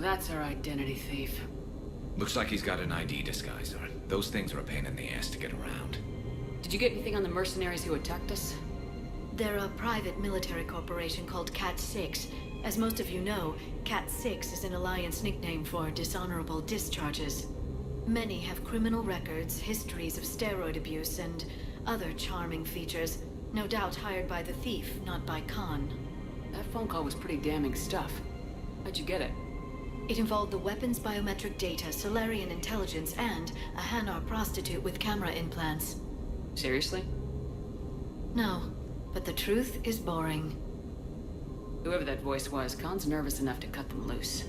Speaker 5: that's our identity thief.
Speaker 20: Looks like he's got an ID disguiser. Those things are a pain in the ass to get around.
Speaker 5: Did you get anything on the mercenaries who attacked us?
Speaker 12: They're a private military corporation called Cat-6. As most of you know, Cat-6 is an Alliance nickname for dishonorable discharges. Many have criminal records, histories of steroid abuse, and other charming features. No doubt hired by the thief, not by Khan.
Speaker 5: That phone call was pretty damning stuff. How'd you get it?
Speaker 12: It involved the weapons biometric data, Solarian intelligence, and a Hanar prostitute with camera implants.
Speaker 5: Seriously?
Speaker 12: No, but the truth is boring.
Speaker 5: Whoever that voice was, Khan's nervous enough to cut them loose.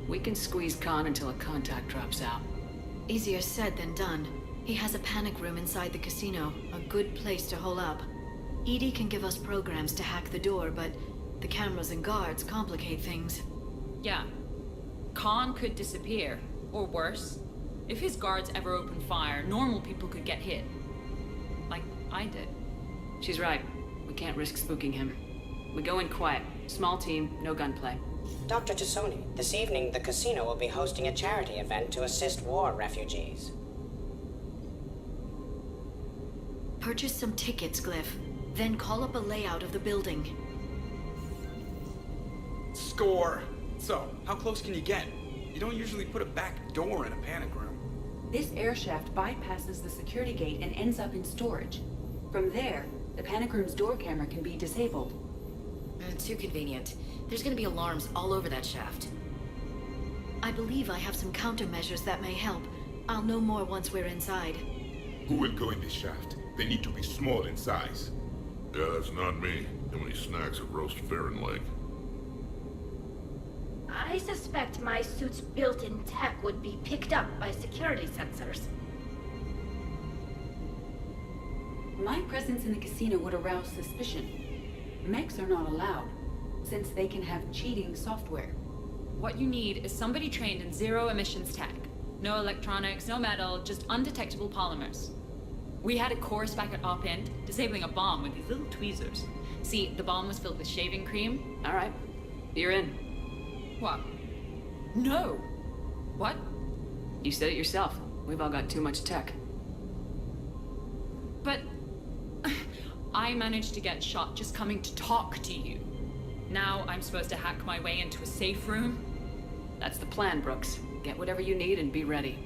Speaker 5: We can squeeze Khan until a contact drops out.
Speaker 12: Easier said than done. He has a panic room inside the casino, a good place to hole up. EDI can give us programs to hack the door, but the cameras and guards complicate things.
Speaker 9: Yeah. Khan could disappear, or worse. If his guards ever open fire, normal people could get hit. Like I did.
Speaker 5: She's right. We can't risk spooking him. We go in quiet. Small team, no gunplay.
Speaker 11: Dr. Tassoni, this evening the casino will be hosting a charity event to assist war refugees.
Speaker 12: Purchase some tickets, Glyph. Then call up a layout of the building.
Speaker 8: Score! So, how close can you get? You don't usually put a back door in a panic room.
Speaker 5: This air shaft bypasses the security gate and ends up in storage. From there, the panic room's door camera can be disabled.
Speaker 14: Too convenient. There's gonna be alarms all over that shaft.
Speaker 12: I believe I have some countermeasures that may help. I'll know more once we're inside.
Speaker 18: Who will go in this shaft? They need to be small in size.
Speaker 19: Yeah, that's not me. How many snacks of roast Farron leg?
Speaker 15: I suspect my suit's built-in tech would be picked up by security sensors.
Speaker 5: My presence in the casino would arouse suspicion. Mechs are not allowed, since they can have cheating software.
Speaker 9: What you need is somebody trained in zero emissions tech. No electronics, no metal, just undetectable polymers. We had a course back at Op End, disabling a bomb with these little tweezers. See, the bomb was filled with shaving cream.
Speaker 5: All right, you're in.
Speaker 9: What? No! What?
Speaker 5: You said it yourself. We've all got too much tech.
Speaker 9: But I managed to get shot just coming to talk to you. Now I'm supposed to hack my way into a safe room?
Speaker 5: That's the plan, Brooks. Get whatever you need and be ready.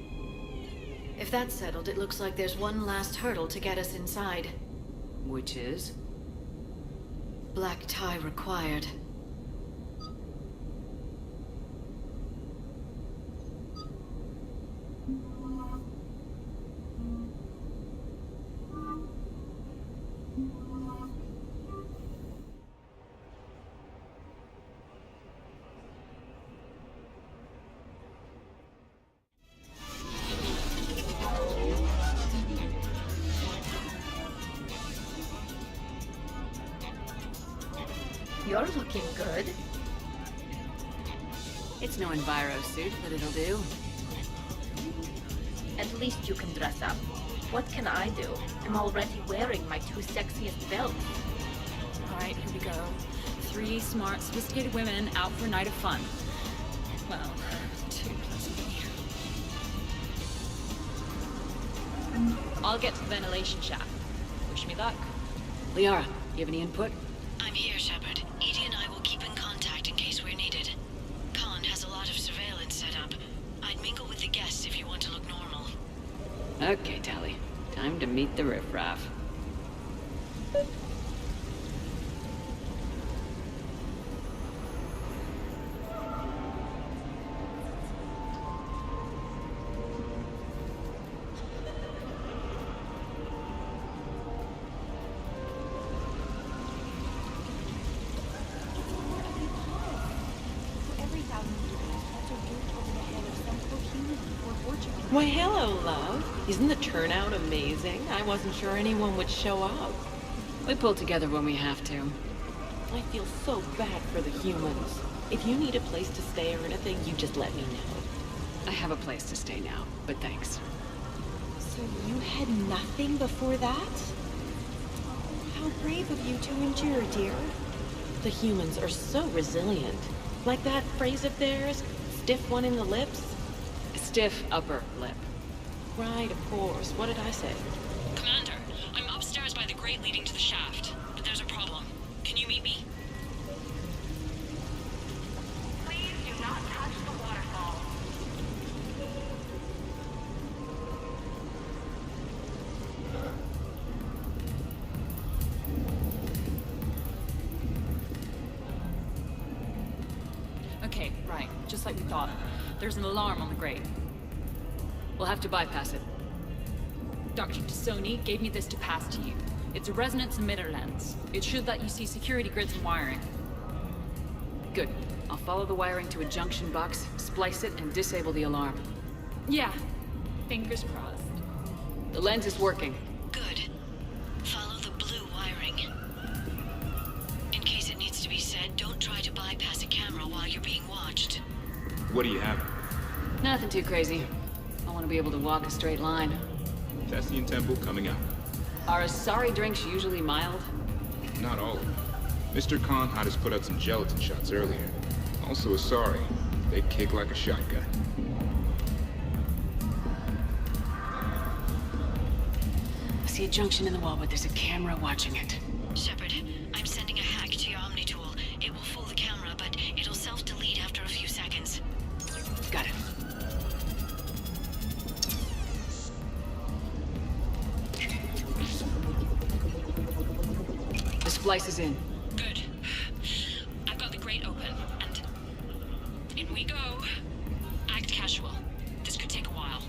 Speaker 12: If that's settled, it looks like there's one last hurdle to get us inside.
Speaker 5: Which is?
Speaker 12: Black tie required.
Speaker 15: You're looking good.
Speaker 5: It's no Enviro suit, but it'll do.
Speaker 15: At least you can dress up. What can I do? I'm already wearing my two sexiest belts.
Speaker 9: Alright, here we go. 3 smart, sophisticated women out for a night of fun. Well, 2 plus me. I'll get to the ventilation shaft. Wish me luck.
Speaker 5: Liara, you have any input?
Speaker 12: I'm here, Shepard. Edie and I will keep in contact in case we're needed. Khan has a lot of surveillance set up. I'd mingle with the guests if you want to look normal.
Speaker 5: Okay, Tally. Time to meet the riffraff.
Speaker 21: Why, hello, love. Isn't the turnout amazing? I wasn't sure anyone would show up.
Speaker 5: We pull together when we have to.
Speaker 21: I feel so bad for the humans. If you need a place to stay or anything, you just let me know.
Speaker 5: I have a place to stay now, but thanks.
Speaker 21: So you had nothing before that? How brave of you to endure, dear. The humans are so resilient. Like that phrase of theirs, stiff one in the lips?
Speaker 5: Stiff upper lip.
Speaker 21: Right, of course. What did I say?
Speaker 9: Commander, I'm upstairs by the grate leading to the shaft, but there's a problem. Can you meet me?
Speaker 10: Please do not touch the waterfall.
Speaker 9: Okay, right. Just like we thought. There's an alarm on the grate. We'll have to bypass it. Dr. Tassoni gave me this to pass to you. It's a resonance emitter lens. It should let you see security grids and wiring.
Speaker 5: Good. I'll follow the wiring to a junction box, splice it, and disable the alarm.
Speaker 9: Yeah. Fingers crossed.
Speaker 5: The lens is working.
Speaker 12: Good. Follow the blue wiring. In case it needs to be said, don't try to bypass a camera while you're being watched.
Speaker 1: What do you have?
Speaker 5: Nothing too crazy. I want to be able to walk a straight line.
Speaker 1: Cassian Temple coming out.
Speaker 5: Are Asari drinks usually mild?
Speaker 1: Not all of them. Mr. Khan had us put out some gelatin shots earlier. Also Asari. They kick like a shotgun.
Speaker 5: I see a junction in the wall, but there's a camera watching it.
Speaker 12: Shepard, I'm sending a hack to your Omni tool. It will fool the camera, but it'll self-delete after a few seconds.
Speaker 5: Got it. The splice is in.
Speaker 9: Good. I've got the grate open, and in we go. Act casual. This could take a while.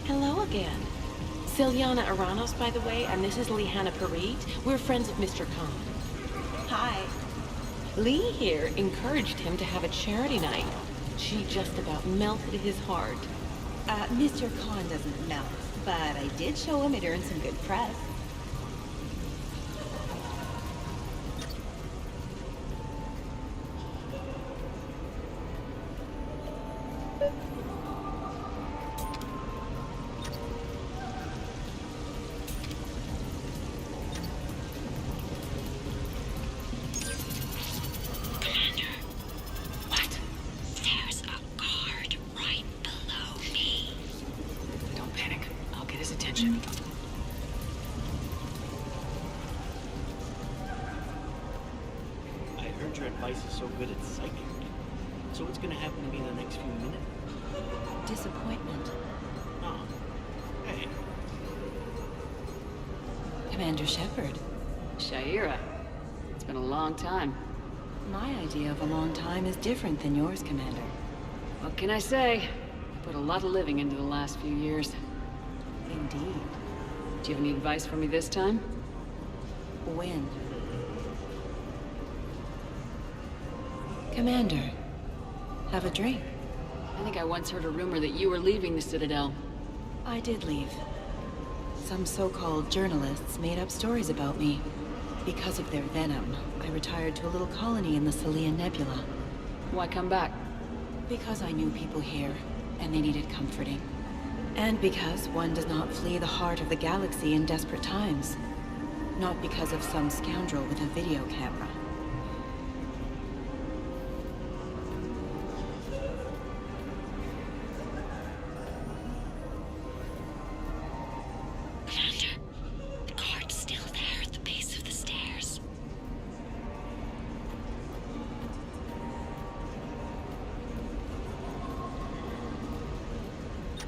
Speaker 21: Hello again. Ciliana Aranos, by the way, and this is Lihanna Parit. We're friends of Mr. Khan. Hi. Lee here encouraged him to have a charity night. She just about melted his heart.
Speaker 22: Mr. Khan doesn't melt, but I did show him it earned some good press.
Speaker 23: Your advice is so good it's psychic. So what's gonna happen to me in the next few minutes?
Speaker 22: Disappointment.
Speaker 23: Oh. Hey.
Speaker 22: Commander Shepard.
Speaker 5: Shaira. It's been a long time.
Speaker 22: My idea of a long time is different than yours, Commander.
Speaker 5: What can I say? Put a lot of living into the last few years.
Speaker 22: Indeed.
Speaker 5: Do you have any advice for me this time?
Speaker 22: When? Commander, have a drink.
Speaker 5: I think I once heard a rumor that you were leaving the Citadel.
Speaker 22: I did leave. Some so-called journalists made up stories about me. Because of their venom, I retired to a little colony in the Celian Nebula.
Speaker 5: Why come back?
Speaker 22: Because I knew people here, and they needed comforting. And because one does not flee the heart of the galaxy in desperate times. Not because of some scoundrel with a video camera.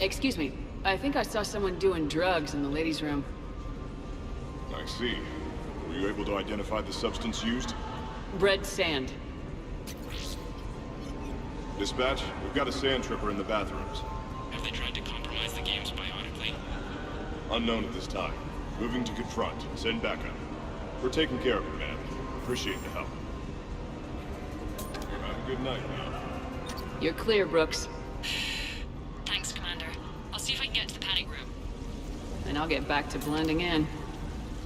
Speaker 5: Excuse me. I think I saw someone doing drugs in the ladies' room.
Speaker 2: I see. Were you able to identify the substance used?
Speaker 5: Red sand.
Speaker 2: Dispatch, we've got a sand tripper in the bathrooms.
Speaker 13: Have they tried to compromise the games bionically?
Speaker 2: Unknown at this time. Moving to confront. Send backup. We're taking care of it, man. Appreciate the help. Have a good night, man.
Speaker 5: You're clear, Brooks.
Speaker 9: Thanks, Commander. I'll see if I can get to the panic room.
Speaker 5: And I'll get back to blending in.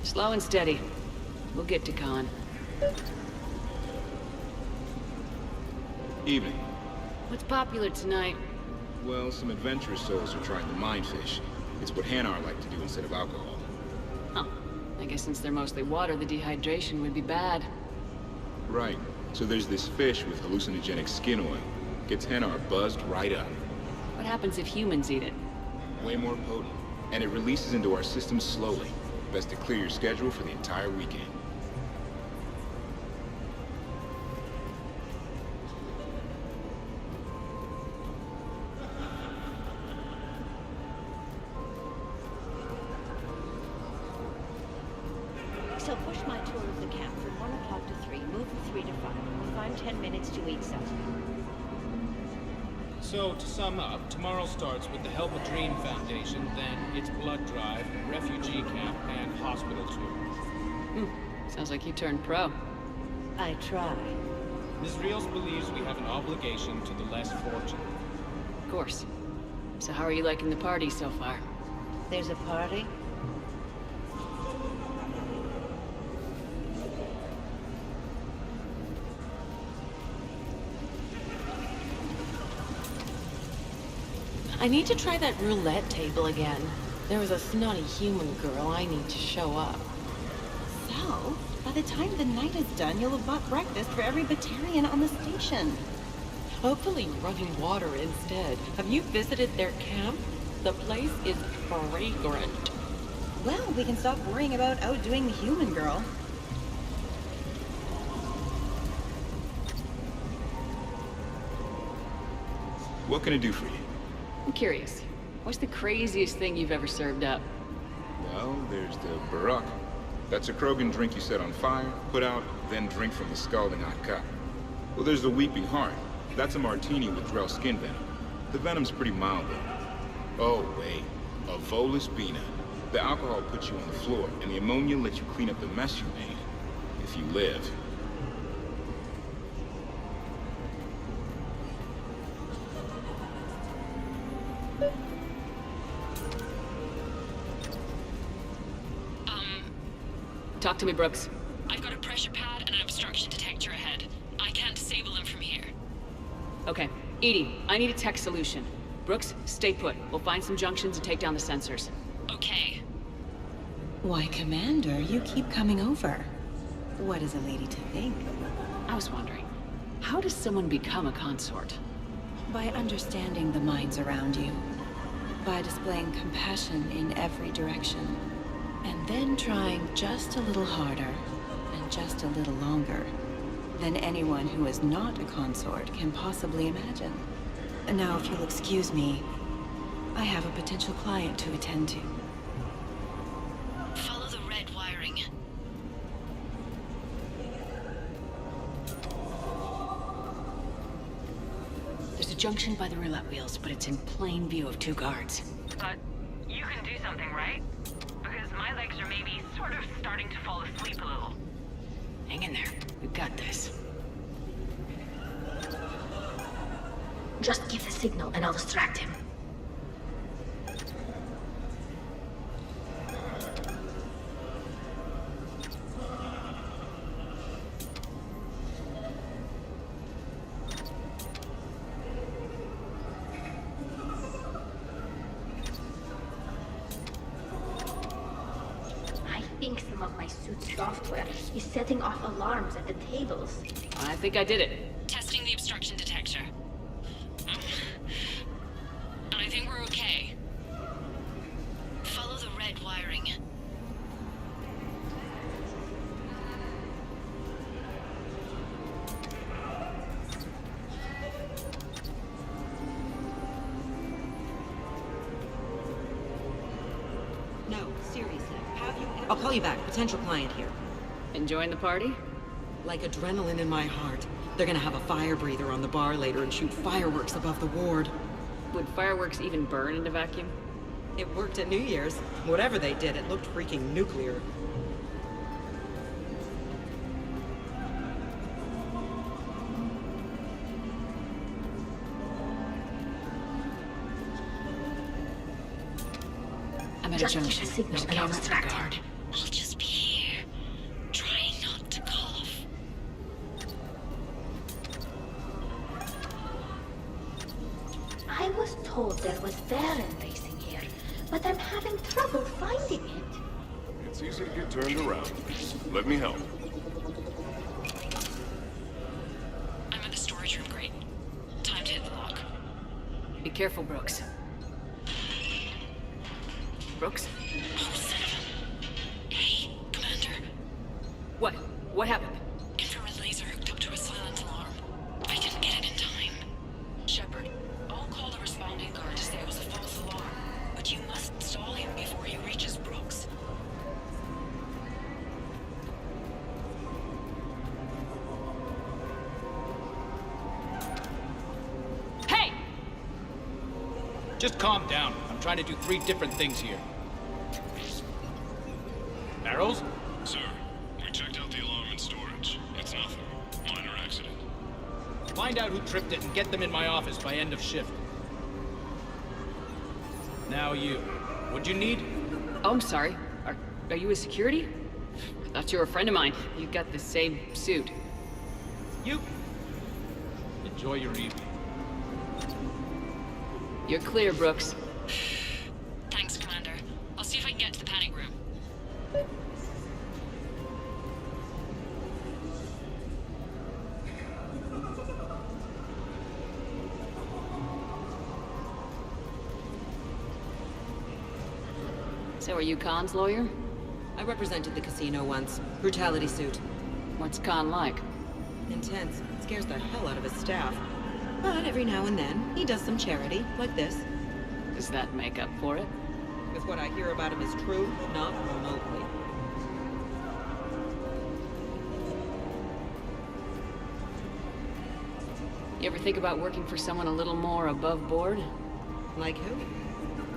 Speaker 5: Slow and steady. We'll get to Khan.
Speaker 1: Evening.
Speaker 5: What's popular tonight?
Speaker 1: Well, some adventurous souls are trying the mind fish. It's what Hanar like to do instead of alcohol.
Speaker 5: Huh. I guess since they're mostly water, the dehydration would be bad.
Speaker 1: Right. So there's this fish with hallucinogenic skin oil. Gets Hanar buzzed right up.
Speaker 5: What happens if humans eat it?
Speaker 1: Way more potent. And it releases into our system slowly. Best to clear your schedule for the entire weekend.
Speaker 6: So push my tour of the camp from 1 o'clock to 3, move from 3 to 5. We'll find 10 minutes to eat something.
Speaker 7: So, to sum up, tomorrow starts with the Help a Dream Foundation, then it's blood drive, refugee camp, and hospital tour.
Speaker 5: Sounds like you turned pro.
Speaker 6: I try.
Speaker 7: Ms. Rios believes we have an obligation to the less fortunate.
Speaker 5: Of course. So how are you liking the party so far?
Speaker 6: There's a party?
Speaker 21: I need to try that roulette table again. There was a snotty human girl I need to show up.
Speaker 24: So, by the time the night is done, you'll have bought breakfast for every Batarian on the station.
Speaker 21: Hopefully running water instead. Have you visited their camp? The place is fragrant.
Speaker 24: Well, we can stop worrying about outdoing the human girl.
Speaker 1: What can I do for you?
Speaker 5: I'm curious. What's the craziest thing you've ever served up?
Speaker 1: Well, there's the Barak. That's a Krogan drink you set on fire, put out, then drink from the scalding hot cup. Well, there's the Weeping Heart. That's a martini with Drell skin venom. The venom's pretty mild, though. Oh, wait. A Volus Bina. The alcohol puts you on the floor, and the ammonia lets you clean up the mess you made. If you live.
Speaker 5: Talk to me, Brooks.
Speaker 9: I've got a pressure pad and an obstruction detector ahead. I can't disable them from here.
Speaker 5: Okay. Edie, I need a tech solution. Brooks, stay put. We'll find some junctions and take down the sensors.
Speaker 9: Okay.
Speaker 24: Why, Commander, you keep coming over. What is a lady to think?
Speaker 5: I was wondering, how does someone become a consort?
Speaker 24: By understanding the minds around you. By displaying compassion in every direction. And then trying just a little harder, and just a little longer, than anyone who is not a consort can possibly imagine. And now, if you'll excuse me, I have a potential client to attend to.
Speaker 6: Follow the red wiring.
Speaker 5: There's a junction by the roulette wheels, but it's in plain view of 2 guards.
Speaker 25: But you can do something, right? Because my legs are maybe sort of starting to fall asleep a little.
Speaker 5: Hang in there. We've got this.
Speaker 15: Just give the signal and I'll distract him. I think some of my suit's software is setting off alarms at the tables.
Speaker 5: I think I did it.
Speaker 9: Testing the obstruction detector. And I think we're okay.
Speaker 6: Follow the red wiring.
Speaker 3: I'll call you back. Potential client here.
Speaker 22: Enjoying the party?
Speaker 3: Like adrenaline in my heart. They're gonna have a fire breather on the bar later and shoot fireworks above the ward.
Speaker 22: Would fireworks even burn in a vacuum?
Speaker 3: It worked at New Year's. Whatever they did, it looked freaking nuclear.
Speaker 22: I'm at a junction. There's a camera at the guard.
Speaker 12: I'll just be here, trying not to cough.
Speaker 15: I was told there was Varen racing here, but I'm having trouble finding it.
Speaker 2: It's easy to get turned around. Let me help.
Speaker 12: I'm in the storage room, great. Time to hit the lock.
Speaker 22: Be careful, Brooks. Brooks?
Speaker 12: Hey, Commander.
Speaker 22: What? What happened?
Speaker 12: Infrared laser hooked up to a silent alarm. I didn't get it in time. Shepard, I'll call the responding guard to say it was a false alarm, but you must stall him before he reaches Brooks.
Speaker 22: Hey!
Speaker 7: Just calm down. I'm trying to do 3 different things here. Barrels?
Speaker 2: Sir, we checked out the alarm in storage. It's nothing. Minor accident.
Speaker 7: Find out who tripped it and get them in my office by end of shift. Now you. What'd you need?
Speaker 22: Oh, I'm sorry. Are you a security? I thought you were a friend of mine. You got the same suit.
Speaker 7: You. Enjoy your evening.
Speaker 22: You're clear, Brooks.
Speaker 12: Thanks, Commander. I'll see if I can get to the panic room.
Speaker 22: So are you Khan's lawyer?
Speaker 3: I represented the casino once. Brutality suit.
Speaker 22: What's Khan like?
Speaker 3: Intense. Scares the hell out of his staff. But every now and then, he does some charity, like this.
Speaker 22: Does that make up for it?
Speaker 3: If what I hear about him is true, not remotely.
Speaker 22: You ever think about working for someone a little more above board?
Speaker 3: Like who?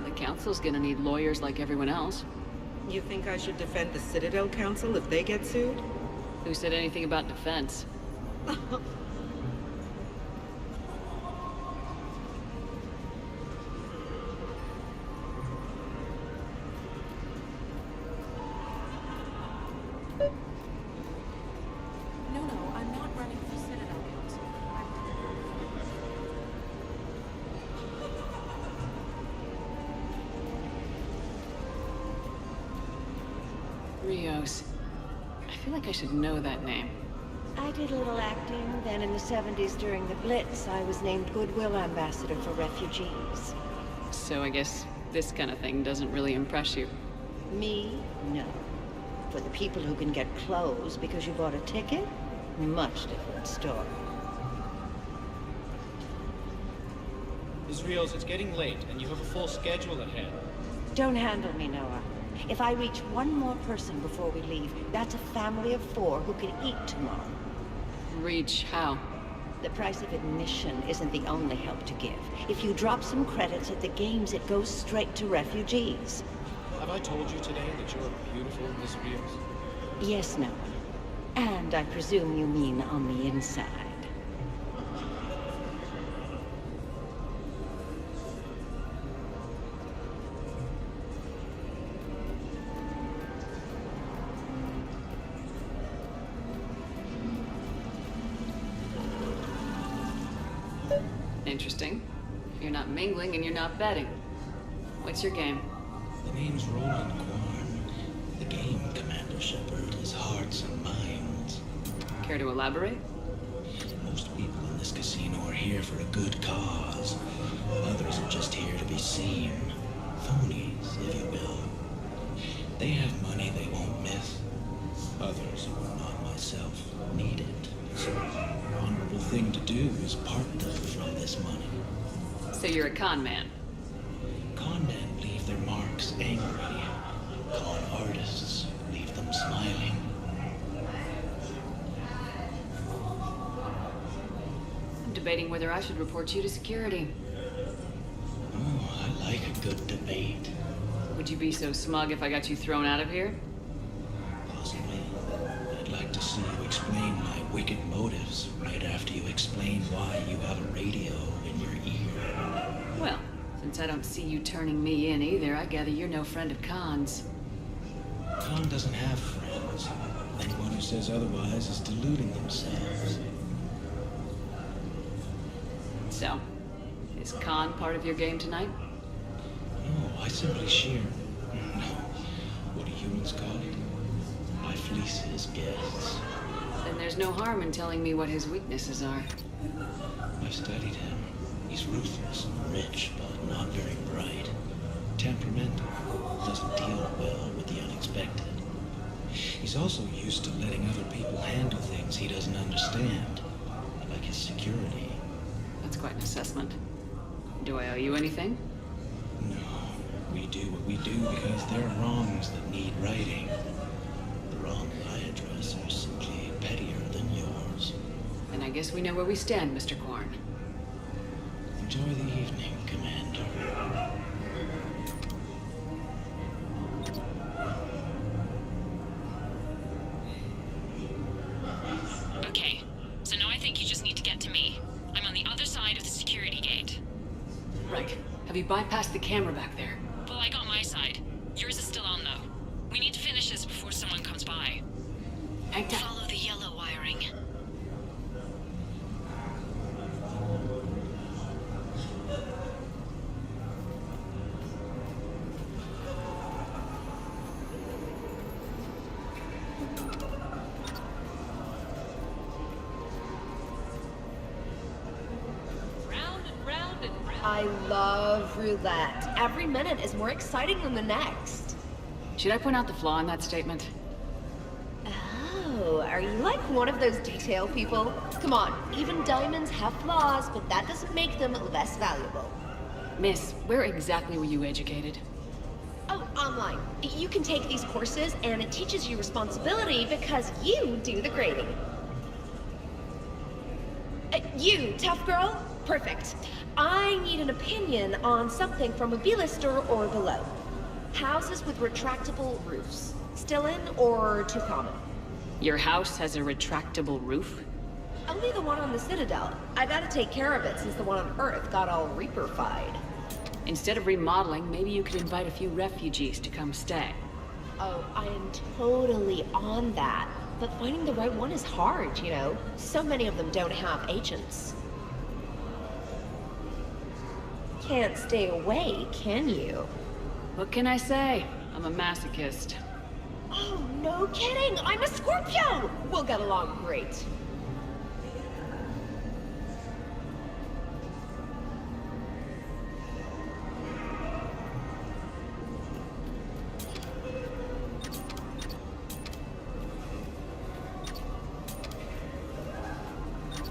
Speaker 22: The council's gonna need lawyers like everyone else.
Speaker 3: You think I should defend the Citadel Council if they get sued?
Speaker 22: Who said anything about defense?
Speaker 12: No, I'm not running for Citadel Council.
Speaker 22: Rios. I feel like I should know that name.
Speaker 6: I did a little acting, then in the 70s during the Blitz, I was named Goodwill Ambassador for Refugees.
Speaker 22: So I guess this kind of thing doesn't really impress you.
Speaker 6: Me? No. For the people who can get clothes because you bought a ticket? Much different story.
Speaker 7: Israels, it's getting late, and you have a full schedule ahead.
Speaker 6: Don't handle me, Noah. If I reach one more person before we leave, that's a family of 4 who can eat tomorrow.
Speaker 22: Reach how?
Speaker 6: The price of admission isn't the only help to give. If you drop some credits at the games, it goes straight to refugees.
Speaker 7: Have I told you today that you're beautiful, Miss Rios?
Speaker 6: Yes, Noah. And I presume you mean on the inside.
Speaker 22: Interesting. You're not mingling and you're not betting. What's your game?
Speaker 4: The name's Roland Quarn. The game, Commander Shepard, is hearts and minds.
Speaker 22: Care to elaborate?
Speaker 4: Most people in this casino are here for a good cause. Others are just here to be seen. Phonies, if you will. They have money they won't miss. Others, not myself, need it. So, the honorable thing to do is part them from this money.
Speaker 22: So you're a con man?
Speaker 4: Con men leave their marks angry. Con artists smiling.
Speaker 12: I'm debating whether I should report you to security.
Speaker 4: Oh, I like a good debate.
Speaker 12: Would you be so smug if I got you thrown out of here?
Speaker 4: Possibly. I'd like to see you explain my wicked motives right after you explain why you have a radio in your ear.
Speaker 12: Well, since I don't see you turning me in either, I gather you're no friend of Khan's.
Speaker 4: Khan doesn't have friends. Anyone who says otherwise is deluding themselves.
Speaker 12: So, is Khan part of your game tonight?
Speaker 4: No, I simply share... No. What do humans call it? I fleece his guests.
Speaker 12: Then there's no harm in telling me what his weaknesses are.
Speaker 4: I've studied him. He's ruthless, rich, but not very bright. Temperamental, doesn't deal well with the unexpected. He's also used to letting other people handle things he doesn't understand, like his security.
Speaker 12: That's quite an assessment. Do I owe you anything?
Speaker 4: No, we do what we do because there are wrongs that need righting. The wrongs I address are simply pettier than yours.
Speaker 12: And I guess we know where we stand, Mr. Korn.
Speaker 4: Enjoy the evening, Commander.
Speaker 9: Okay, so now I think you just need to get to me. I'm on the other side of the security gate.
Speaker 12: Right. Have you bypassed the camera back there?
Speaker 9: Well, I got my side. Yours is still on, though. We need to finish this before someone comes by.
Speaker 12: Hang tight.
Speaker 9: Follow the yellow wiring.
Speaker 8: I love roulette. Every minute is more exciting than the next.
Speaker 12: Should I point out the flaw in that statement?
Speaker 8: Oh, are you like one of those detail people? Come on, even diamonds have flaws, but that doesn't make them less valuable.
Speaker 12: Miss, where exactly were you educated?
Speaker 8: Oh, online. You can take these courses, and it teaches you responsibility because you do the grading. You, tough girl? Perfect. I need an opinion on something from a B-lister or below. Houses with retractable roofs. Still in or too common?
Speaker 12: Your house has a retractable roof?
Speaker 8: Only the one on the Citadel. I gotta take care of it since the one on Earth got all Reaper-fied.
Speaker 12: Instead of remodeling, maybe you could invite a few refugees to come stay.
Speaker 8: Oh, I am totally on that. But finding the right one is hard, you know? So many of them don't have agents. Can't stay away, can you?
Speaker 12: What can I say? I'm a masochist.
Speaker 8: Oh, no kidding! I'm a Scorpio! We'll get along great.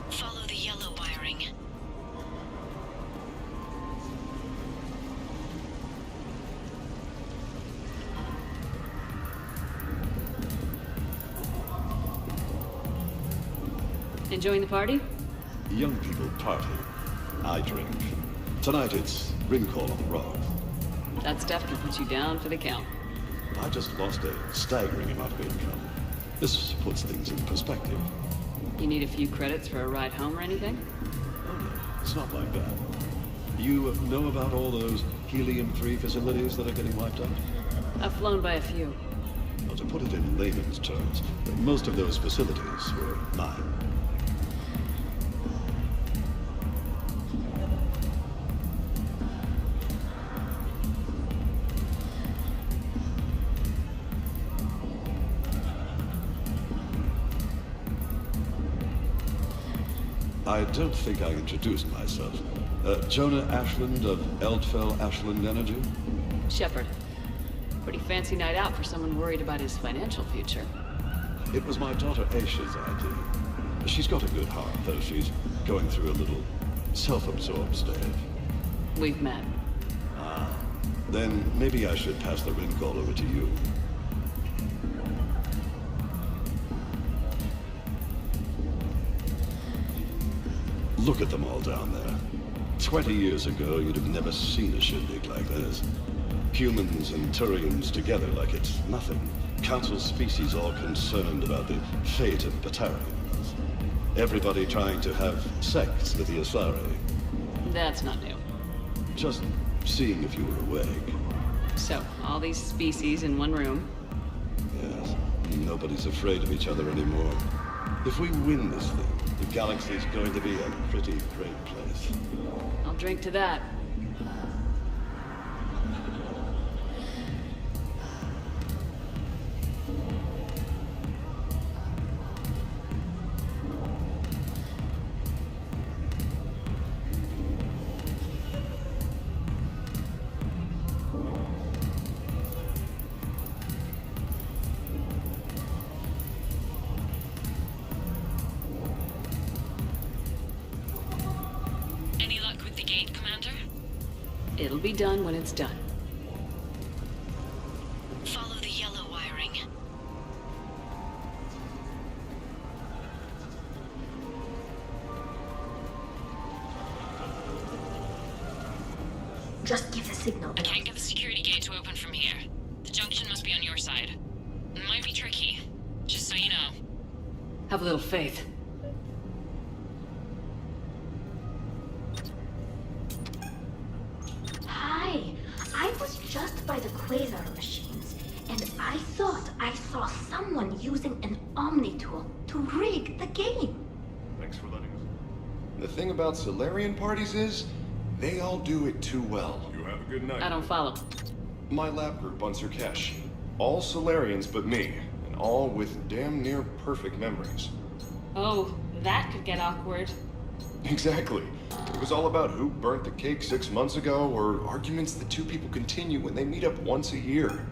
Speaker 9: Follow the yellow wiring.
Speaker 12: Enjoying the party?
Speaker 11: Young people party. I drink. Tonight it's ring call on the rock.
Speaker 12: That stuff can put you down for the count.
Speaker 11: I just lost a staggering amount of income. This puts things in perspective.
Speaker 12: You need a few credits for a ride home or anything?
Speaker 11: Oh, no, it's not like that. You know about all those helium-3 facilities that are getting wiped out?
Speaker 12: I've flown by a few.
Speaker 11: Well, to put it in layman's terms, most of those facilities were mine. I don't think I introduced myself. Jonah Ashland of Eldfell Ashland Energy?
Speaker 12: Shepard. Pretty fancy night out for someone worried about his financial future.
Speaker 11: It was my daughter Aisha's idea. She's got a good heart, though she's going through a little self-absorbed stage.
Speaker 12: We've met.
Speaker 11: Ah. Then maybe I should pass the ring call over to you. Look at them all down there. 20 years ago, you'd have never seen a shindig like this. Humans and Turians together like it's nothing. Council species all concerned about the fate of Batarians. Everybody trying to have sex with the Asari.
Speaker 14: That's not new.
Speaker 11: Just seeing if you were awake.
Speaker 14: So, all these species in one room.
Speaker 11: Yes. Nobody's afraid of each other anymore. If we win this thing, the galaxy's going to be a pretty great place.
Speaker 14: I'll drink to that. It'll be done when it's done.
Speaker 12: Follow the yellow wiring.
Speaker 15: Just give the signal.
Speaker 9: I can't get the security gate to open from here. The junction must be on your side. It might be tricky, just so you know.
Speaker 14: Have a little faith.
Speaker 15: Hi, I was just by the quasar machines, and I thought I saw someone using an Omni tool to rig the game.
Speaker 2: Thanks for letting us.
Speaker 16: The thing about Solarian parties is, they all do it too well.
Speaker 2: You have a good night.
Speaker 14: I don't follow.
Speaker 16: My lab group on Surkesh. All Solarians but me, and all with damn near perfect memories.
Speaker 9: Oh, that could get awkward.
Speaker 16: Exactly. It was all about who burnt the cake 6 months ago, or arguments that two people continue when they meet up once a year.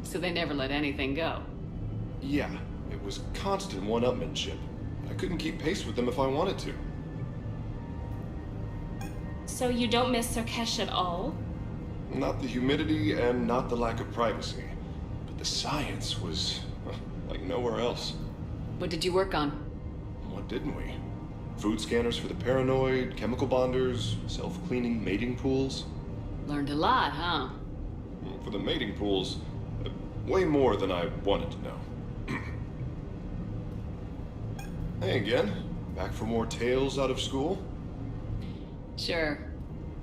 Speaker 14: So they never let anything go.
Speaker 16: Yeah, it was constant one-upmanship. I couldn't keep pace with them if I wanted to.
Speaker 9: So you don't miss Surkesh at all?
Speaker 16: Not the humidity and not the lack of privacy. But the science was like nowhere else.
Speaker 14: What did you work on?
Speaker 16: What didn't we? Food scanners for the paranoid, chemical bonders, self-cleaning mating pools.
Speaker 14: Learned a lot, huh?
Speaker 16: For the mating pools, way more than I wanted to know. Hey again, back for more tales out of school?
Speaker 14: Sure.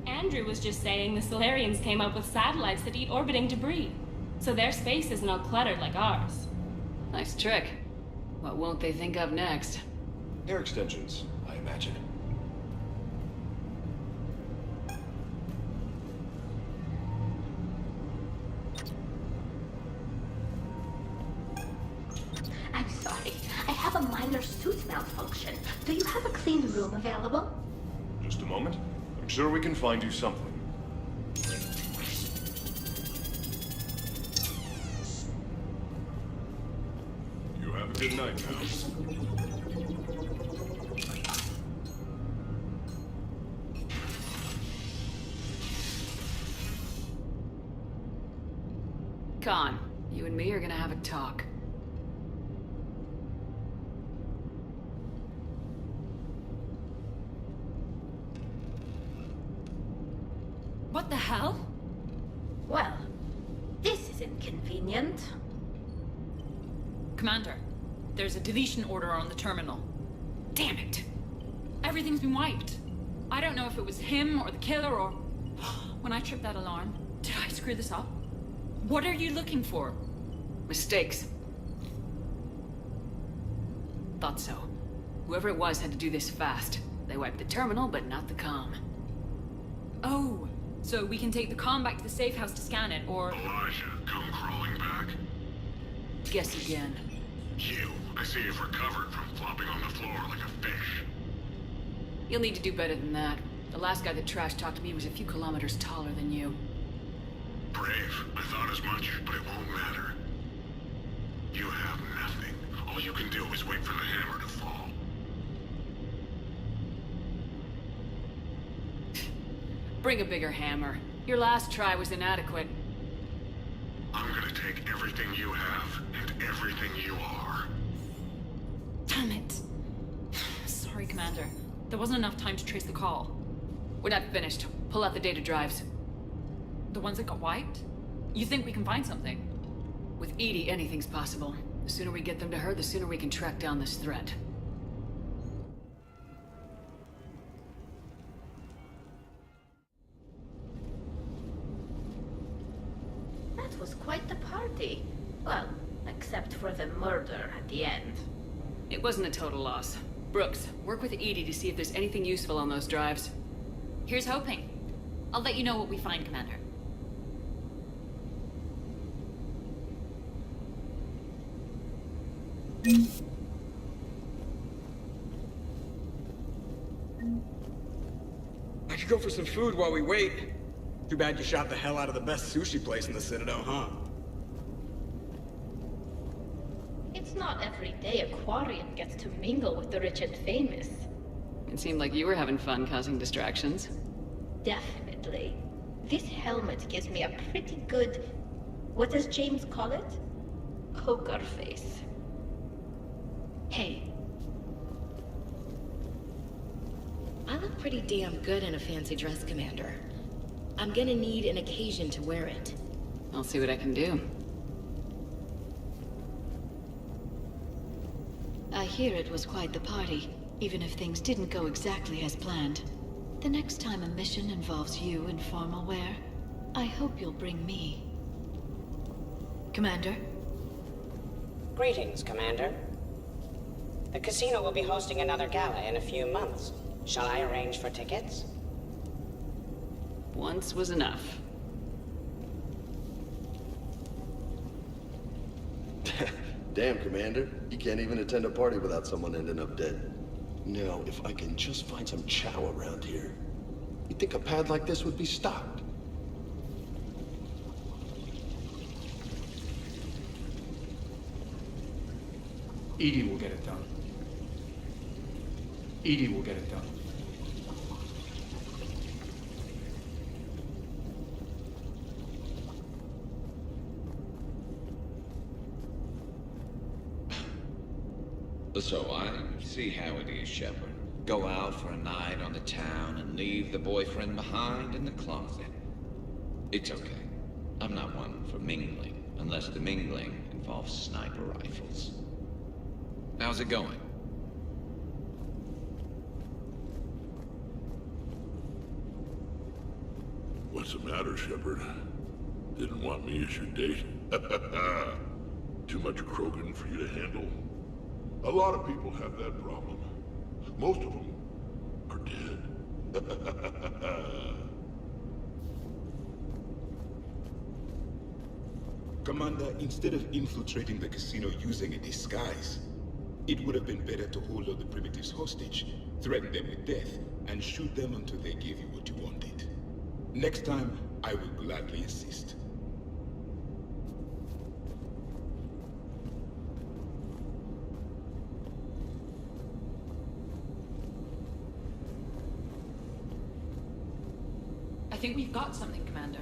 Speaker 9: Andrew was just saying the Solarians came up with satellites that eat orbiting debris. So their space isn't all cluttered like ours.
Speaker 14: Nice trick. What won't they think of next?
Speaker 16: Air extensions, I imagine.
Speaker 15: I'm sorry. I have a minor suit malfunction. Do you have a clean room available?
Speaker 2: Just a moment. I'm sure we can find you something. You have a good night, pal.
Speaker 14: Khan, you and me are gonna have a talk.
Speaker 9: What the hell?
Speaker 15: Well, this is inconvenient.
Speaker 9: Commander, there's a deletion order on the terminal. Damn it! Everything's been wiped. I don't know if it was him or the killer or... When I tripped that alarm, did I screw this up? What are you looking for?
Speaker 14: Mistakes. Thought so. Whoever it was had to do this fast. They wiped the terminal, but not the comm.
Speaker 9: Oh, so we can take the comm back to the safe house to scan it, or...
Speaker 19: Elijah, come crawling back.
Speaker 14: Guess again.
Speaker 19: You, I see you've recovered from flopping on the floor like a fish.
Speaker 14: You'll need to do better than that. The last guy that trash talked to me was a few kilometers taller than you.
Speaker 19: Brave. I thought as much, but it won't matter. You have nothing. All you can do is wait for the hammer to fall.
Speaker 14: Bring a bigger hammer. Your last try was inadequate.
Speaker 19: I'm gonna take everything you have and everything you are.
Speaker 9: Damn it. Sorry, Commander.
Speaker 14: There wasn't enough time to trace the call. We're not finished. Pull out the data drives.
Speaker 9: The ones that got wiped? You think we can find something?
Speaker 14: With Edie, anything's possible. The sooner we get them to her, the sooner we can track down this threat.
Speaker 15: That was quite the party. Well, except for the murder at the end.
Speaker 14: It wasn't a total loss. Brooks, work with Edie to see if there's anything useful on those drives.
Speaker 9: Here's hoping. I'll let you know what we find, Commander.
Speaker 10: I could go for some food while we wait. Too bad you shot the hell out of the best sushi place in the Citadel, huh?
Speaker 15: It's not every day Aquarian gets to mingle with the rich and famous.
Speaker 14: It seemed like you were having fun causing distractions.
Speaker 15: Definitely. This helmet gives me a pretty good... what does James call it? Poker face.
Speaker 21: Hey. I look pretty damn good in a fancy dress, Commander. I'm gonna need an occasion to wear it.
Speaker 14: I'll see what I can do.
Speaker 12: I hear it was quite the party, even if things didn't go exactly as planned. The next time a mission involves you in formal wear, I hope you'll bring me. Commander?
Speaker 17: Greetings, Commander. The casino will be hosting another gala in a few months. Shall I arrange for tickets?
Speaker 14: Once was enough.
Speaker 11: Damn, Commander. You can't even attend a party without someone ending up dead. Now, if I can just find some chow around here, you'd think a pad like this would be stocked.
Speaker 10: Edie will get it done. Edie will get it done.
Speaker 18: So I see how it is, Shepard. Go out for a night on the town and leave the boyfriend behind in the closet. It's okay. I'm not one for mingling, unless the mingling involves sniper rifles. How's it going?
Speaker 19: What's the matter, Shepard? Didn't want me as your date? Too much Krogan for you to handle? A lot of people have that problem. Most of them are dead.
Speaker 1: Commander, instead of infiltrating the casino using a disguise, it would have been better to hold all the primitives hostage, threaten them with death, and shoot them until they gave you what you wanted. Next time, I will gladly assist.
Speaker 9: I think we've got something, Commander.